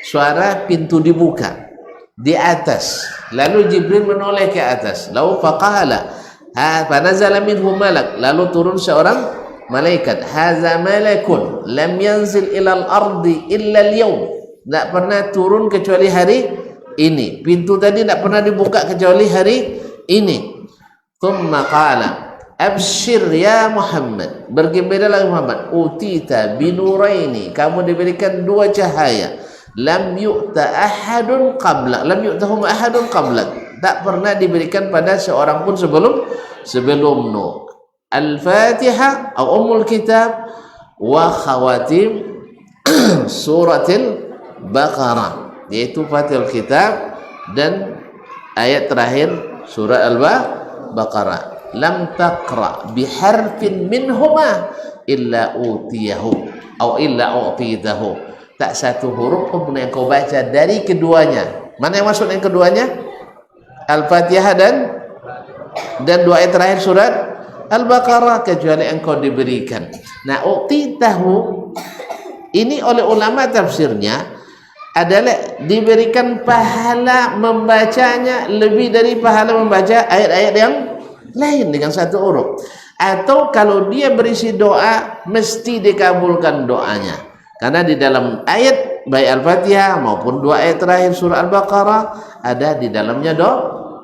Suara pintu dibuka di atas. Lalu Jibril menoleh ke atas. Lalu faqala fanazala minhu malak. Lalu turun seorang malaikat. Haza malakun lam yanzil ilal ardi illa al-yawm. Tidak pernah turun kecuali hari ini. Pintu tadi tidak pernah dibuka kecuali hari ini. Thumma qala abshir ya Muhammad. Bergembiralah Muhammad. Utita binuraini. Kamu diberikan 2 cahaya. Lam yu'ta ahadun qablak. Lam yu'tahum ahadun qablak. Tak pernah diberikan pada seorang pun sebelummu. Al-Fatihah atau Ummul Kitab wa khawatim suratil Baqarah, yaitu Fatihul Kitab dan ayat terakhir surah Al-Baqarah. Lam taqra biharfin minhuma illa utiyahu atau illa utitahu. Tak satu huruf pun yang kau baca dari keduanya. Mana yang masuk yang keduanya? Al-Fatihah dan 2 ayat terakhir surat Al-Baqarah kecuali engkau diberikan. Nah, utitahu ini oleh ulama tafsirnya adalah diberikan pahala membacanya lebih dari pahala membaca ayat-ayat yang lain dengan satu huruf. Atau kalau dia berisi doa mesti dikabulkan doanya. Karena di dalam ayat baik Al-Fatihah maupun 2 ayat terakhir surah Al-Baqarah ada di dalamnya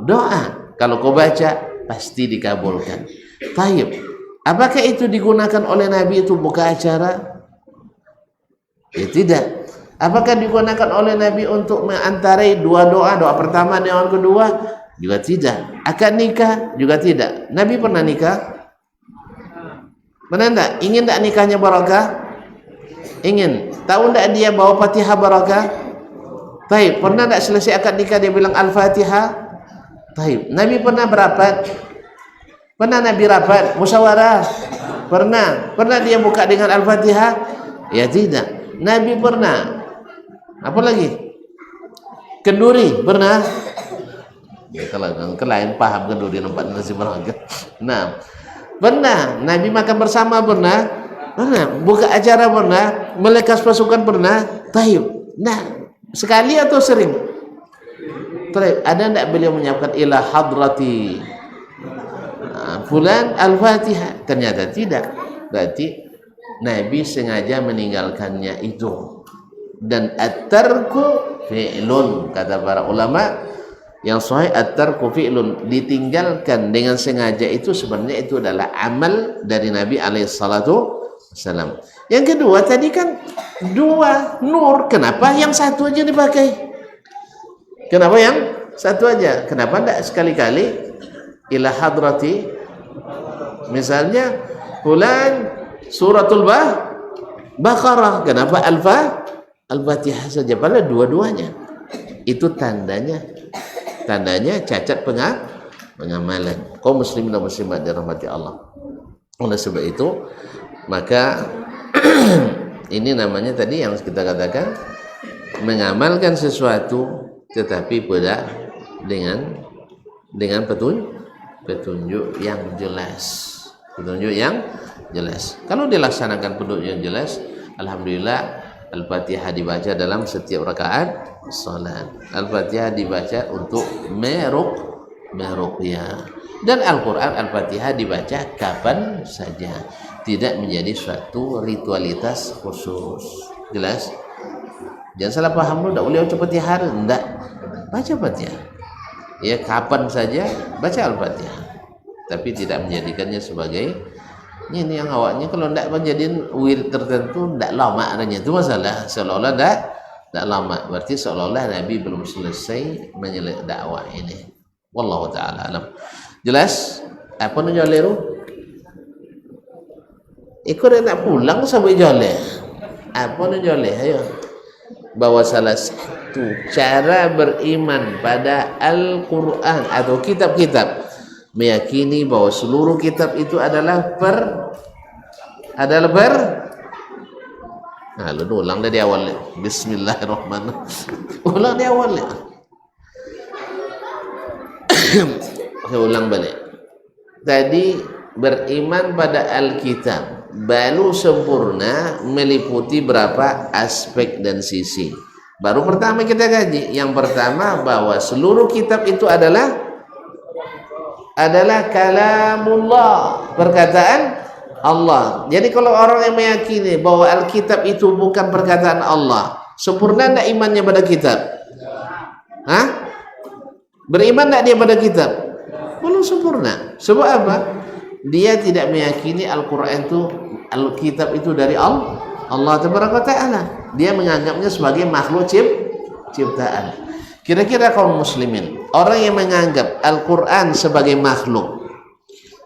doa. Kalau kau baca pasti dikabulkan. Taib. Apakah itu digunakan oleh Nabi itu buka acara? Ya tidak. Apakah digunakan oleh Nabi untuk mengantarai 2 doa, doa pertama dan doa kedua? Juga tidak. Akad nikah? Juga tidak. Nabi pernah nikah? Pernah enggak? Ingin enggak nikahnya barakah? Ingin. Tahu enggak dia bawa Fatihah barakah? Taib. Pernah enggak selesai akad nikah dia bilang Al-Fatihah? Taib. Nabi pernah berapat? Pernah Nabi rapat? Musyawarah? Pernah. Pernah dia buka dengan Al-Fatihah? Ya tidak. Nabi pernah. Apa lagi? Kenduri pernah? Ya, kalau lain paham kenduri nampak nasi berangkat. Nah, pernah Nabi makan bersama pernah? Pernah. Buka acara pernah? Melekas pasukan pernah? Taib. Nah, sekali atau sering? Taib. Ada enggak beliau menyiapkan ila hadrati fulan Al-Fatihah? Ternyata tidak. Berarti Nabi sengaja meninggalkannya itu. Dan at-tarku fi'lun, kata para ulama yang sahih, at-tarku fi'lun, ditinggalkan dengan sengaja itu sebenarnya itu adalah amal dari Nabi alaihissalam. Yang kedua tadi kan 2 nur, kenapa yang satu aja dipakai? Kenapa yang satu aja? Kenapa tidak sekali-kali ila hadrati? Misalnya fulan suratul Baqarah, kenapa Al-Fatihah saja? Padahal dua-duanya itu tandanya cacat Pengamalan. Kaum muslimin dan muslimat dirahmati Allah. Oleh sebab itu, maka ini namanya tadi yang kita katakan mengamalkan sesuatu tetapi pada dengan petunjuk yang jelas. Petunjuk yang jelas. Kalau dilaksanakan petunjuk yang jelas, alhamdulillah Al-Fatihah dibaca dalam setiap rakaat salat. Al-Fatihah dibaca untuk meruqyah. Dan Al-Quran Al-Fatihah dibaca kapan saja, tidak menjadi suatu ritualitas khusus. Jelas? Jangan salah paham lu, tak boleh baca Fatihah, enggak. Baca Fatihah. Ya, kapan saja baca Al-Fatihah. Tapi tidak menjadikannya sebagai ini yang awaknya kalau enggak menjadiin wirid tertentu enggak lama adanya. Itu masalah. Seolah-olah enggak lama. Berarti seolah-olah Nabi belum selesai menyelesaikan dakwah ini. Wallahu taala alam. Jelas? Apa nak joleh tu? Ikut nak pulang sampai joleh. Apa nak joleh? Ayo. Bahwa salah satu cara beriman pada Al-Quran atau kitab-kitab, meyakini bahwa seluruh kitab itu adalah lu ulang dari awal. Bismillahirrahmanirrahim. Ulang dari awal. Saya ulang balik. Tadi beriman pada Alkitab baru sempurna meliputi berapa aspek dan sisi. Baru pertama kita kaji. Yang pertama bahwa seluruh kitab itu adalah kalamullah, perkataan Allah. Jadi kalau orang yang meyakini bahwa Alkitab itu bukan perkataan Allah, sempurna tidak imannya pada kitab? Hah? Beriman tidak dia pada kitab? Belum sempurna. Sebab apa? Dia tidak meyakini Al-Quran itu, Alkitab itu dari Allah Taala. Dia menganggapnya sebagai makhluk ciptaan. Kira-kira kaum muslimin, orang yang menganggap Al-Quran sebagai makhluk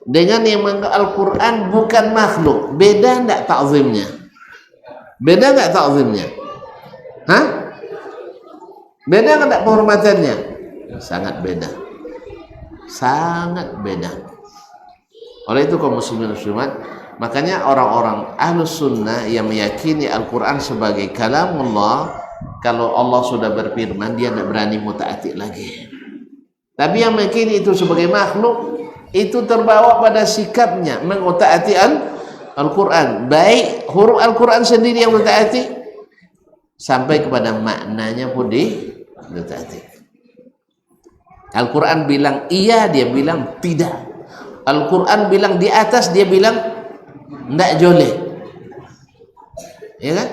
dengan yang menganggap Al-Quran bukan makhluk, beda enggak ta'zimnya? Beda enggak ta'zimnya? Hah? Beda enggak penghormatannya? Sangat beda. Sangat beda. Oleh itu kaum muslimin muslimat, makanya orang-orang ahlus sunnah yang meyakini Al-Quran sebagai kalamullah, kalau Allah sudah berfirman dia tidak berani muta'ati lagi. Tapi yang meyakini itu sebagai makhluk, itu terbawa pada sikapnya mengutaati Al-Quran, baik huruf Al-Quran sendiri yang mutaati sampai kepada maknanya pun ditaati. Al-Quran bilang iya, dia bilang tidak. Al-Quran bilang di atas, dia bilang tidak joleh. Ya kan?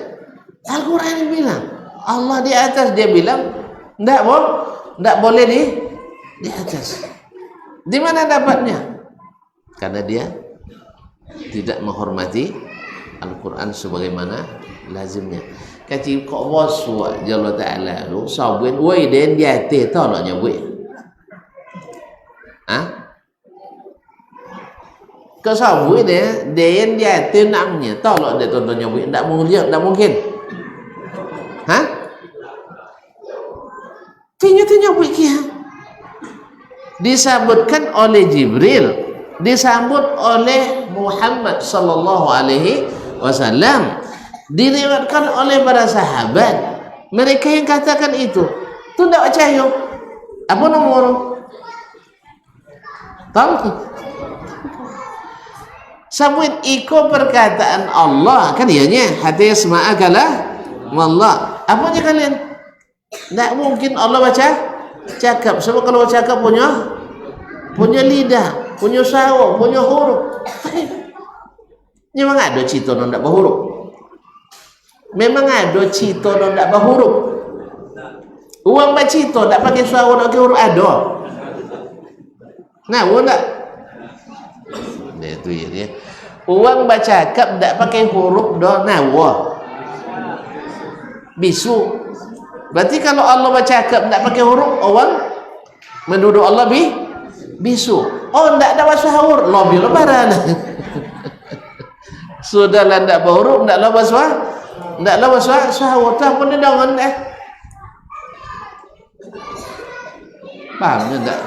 Al-Quran bilang Allah di atas, dia bilang tidak boleh di atas. Di mana dapatnya? Karena dia tidak menghormati Al-Quran sebagaimana lazimnya. Kacau kok waswa Jalla Ta'ala lu sabun woi den dia te tolaknya woi. Kesabui dia dia tenangnya tolak dia tontonnya woi, tidak mungkin. Hah? Tanya woi kia. Disambutkan oleh Jibril, disambut oleh Muhammad sallallahu alaihi wasallam, diriwayatkan oleh para sahabat. Mereka yang katakan itu tidak percaya. Apa nomor? Tahu? Sambut iko perkataan Allah kan ianya hati sema'a kalah wallah. Apa aja kalian? Tidak mungkin Allah baca cakap. Sebab kalau cakap punya lidah, punya sawak, punya huruf. Memang ada cito non tak berhuruf. Memang ada cito non tak berhuruf. Uang baca cito tak pakai sawak, tak pakai huruf ada. Nah, uang tak. Itu ya. Uang baca cakap tak pakai huruf do nawa. Bisu. Berarti kalau Allah baca cakap tak pakai huruf, orang menuduh Allah bisu. Oh, tak ada bahasa huruf, lebih lebaran. Sudahlah tak berhuruf, tak ada bahasa huruf, tak pun dengan Pahamnya tak?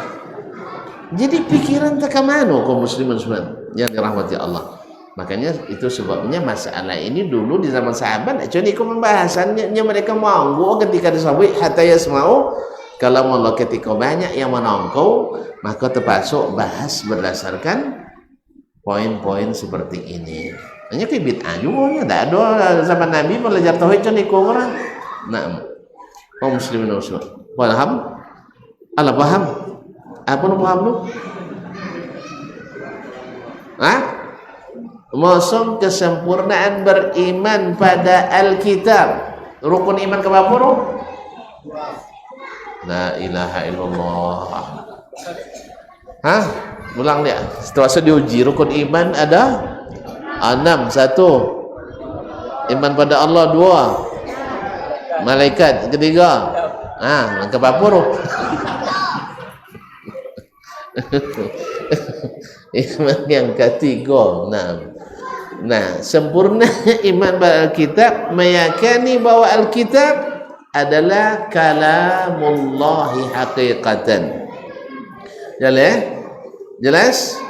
Jadi pikiran tak kemana kaum muslimin yang dirahmati Allah. Makanya itu sebabnya masalah ini dulu di zaman sahabat jadi ikut pembahasannya mereka monggo ketika disebut hatta yasma'u kalam Allah, ketika banyak yang menongkau maka terpasuk bahas berdasarkan poin-poin seperti ini. Hanya kayak bid'ah juga tidak ada zaman Nabi belajar tauhid jadi ikut orang. Nah, kaum muslimin paham? Allah paham? Apa nu paham lu? Hah? Mosong kesempurnaan beriman pada Alkitab. Rukun iman ke berapa? La ilaha illallah. Hah? Ulang dia. Setelah diuji rukun iman ada 6. 1 iman pada Allah, 2 malaikat, ketiga ke berapa? Iman yang ketiga. Nah, sempurna iman pada Alkitab meyakini bahwa Alkitab adalah kalamullahi haqiqatan. Jelas?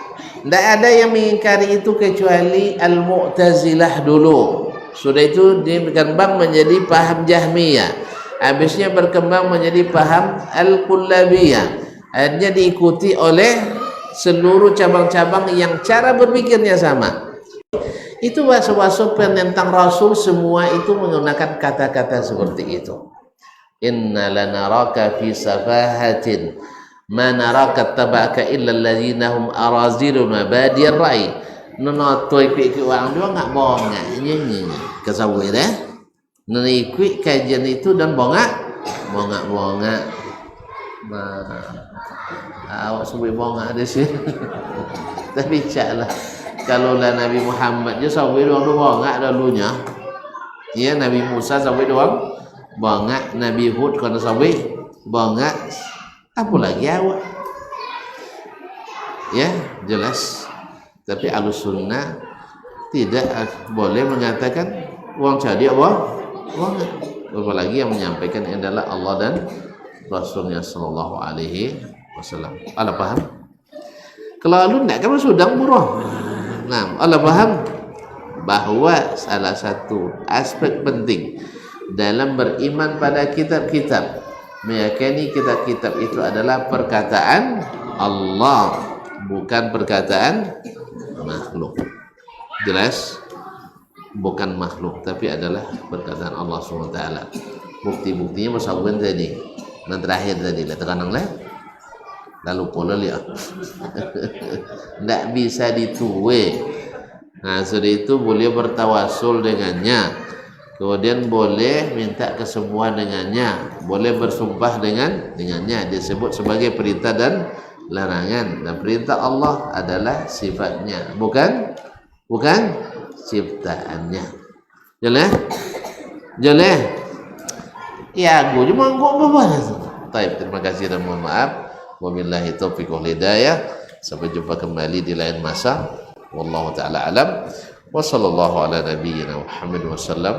Tidak ada yang mengingkari itu kecuali Al-Mu'tazilah dulu. Sudah itu dia berkembang menjadi paham Jahmiyah. Habisnya berkembang menjadi paham Al-Kullabiyah. Akhirnya diikuti oleh seluruh cabang-cabang yang cara berpikirnya sama. Itu bahasa-bahasa penentang Rasul semua itu menggunakan kata-kata seperti itu. Inna lanaraka fi safahatin ma naraka tabaka illa alladhina hum araziluna badiyar ra'i. Nono toy pi wang dua enggak bohong nyanyi. Kesawir Nono ikut kajian itu dan bonga. Awak sebut bonga ada sih. Tapi insyaallah kalau lah Nabi Muhammad je sampai doang bongak dulunya. Ya, Nabi Musa sampai doang bongak, Nabi Hud kalau sampai bongak, apa lagi awak? Ya, jelas. Tapi Ahlussunnah tidak boleh mengatakan wong jadi apa? Bongak. Apalagi yang menyampaikan adalah Allah dan Rasulnya sallallahu alaihi wasallam. Allah paham? Kalau lu enggak kan sudah murah. Nah, Allah paham bahwa salah satu aspek penting dalam beriman pada kitab-kitab, meyakini kitab-kitab itu adalah perkataan Allah, bukan perkataan makhluk. Jelas? Bukan makhluk, tapi adalah perkataan Allah SWT. Bukti-buktinya musawwin tadi. Dan terakhir tadi, lihat tekanang lah. Lalu pola lihat. Tidak bisa dituwe. Nah, sudah itu boleh bertawasul dengannya. Kemudian boleh minta kesembuhan dengannya. Boleh bersumpah dengannya. Disebut sebagai perintah dan larangan. Dan perintah Allah adalah sifatnya, bukan ciptaannya. Jelas? Ya, gue cuma apa? Baik, terima kasih dan mohon maaf. Wabillahi taufiq wal hidayah. Sampai jumpa kembali di lain masa. Wallahu taala alam. Wa sallallahu ala nabiyyina Muhammad wa sallam.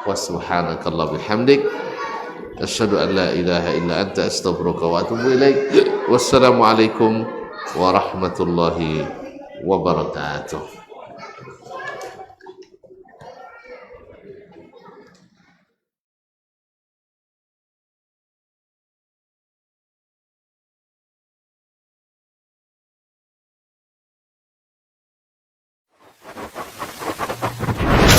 Wa subhanakallah bihamdik. Asyhadu an la ilaha illa anta astaghfiruka wa atubu ilaik. Wassalamualaikum warahmatullahi wabarakatuh.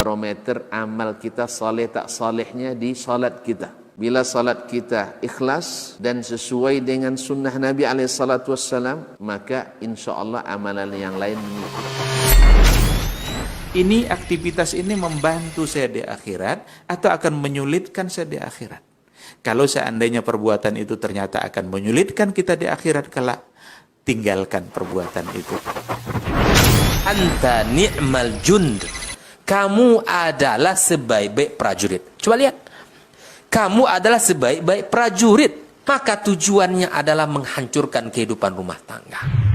Barometer amal kita saleh tak salehnya di salat kita. Bila salat kita ikhlas dan sesuai dengan sunnah Nabi SAW, maka insya Allah amalan yang lain mengikuti. Ini aktivitas ini membantu saya di akhirat atau akan menyulitkan saya di akhirat. Kalau seandainya perbuatan itu ternyata akan menyulitkan kita di akhirat kelak, tinggalkan perbuatan itu. Anta ni'mal jund. Kamu adalah sebaik-baik prajurit. Coba lihat. Kamu adalah sebaik-baik prajurit. Maka tujuannya adalah menghancurkan kehidupan rumah tangga.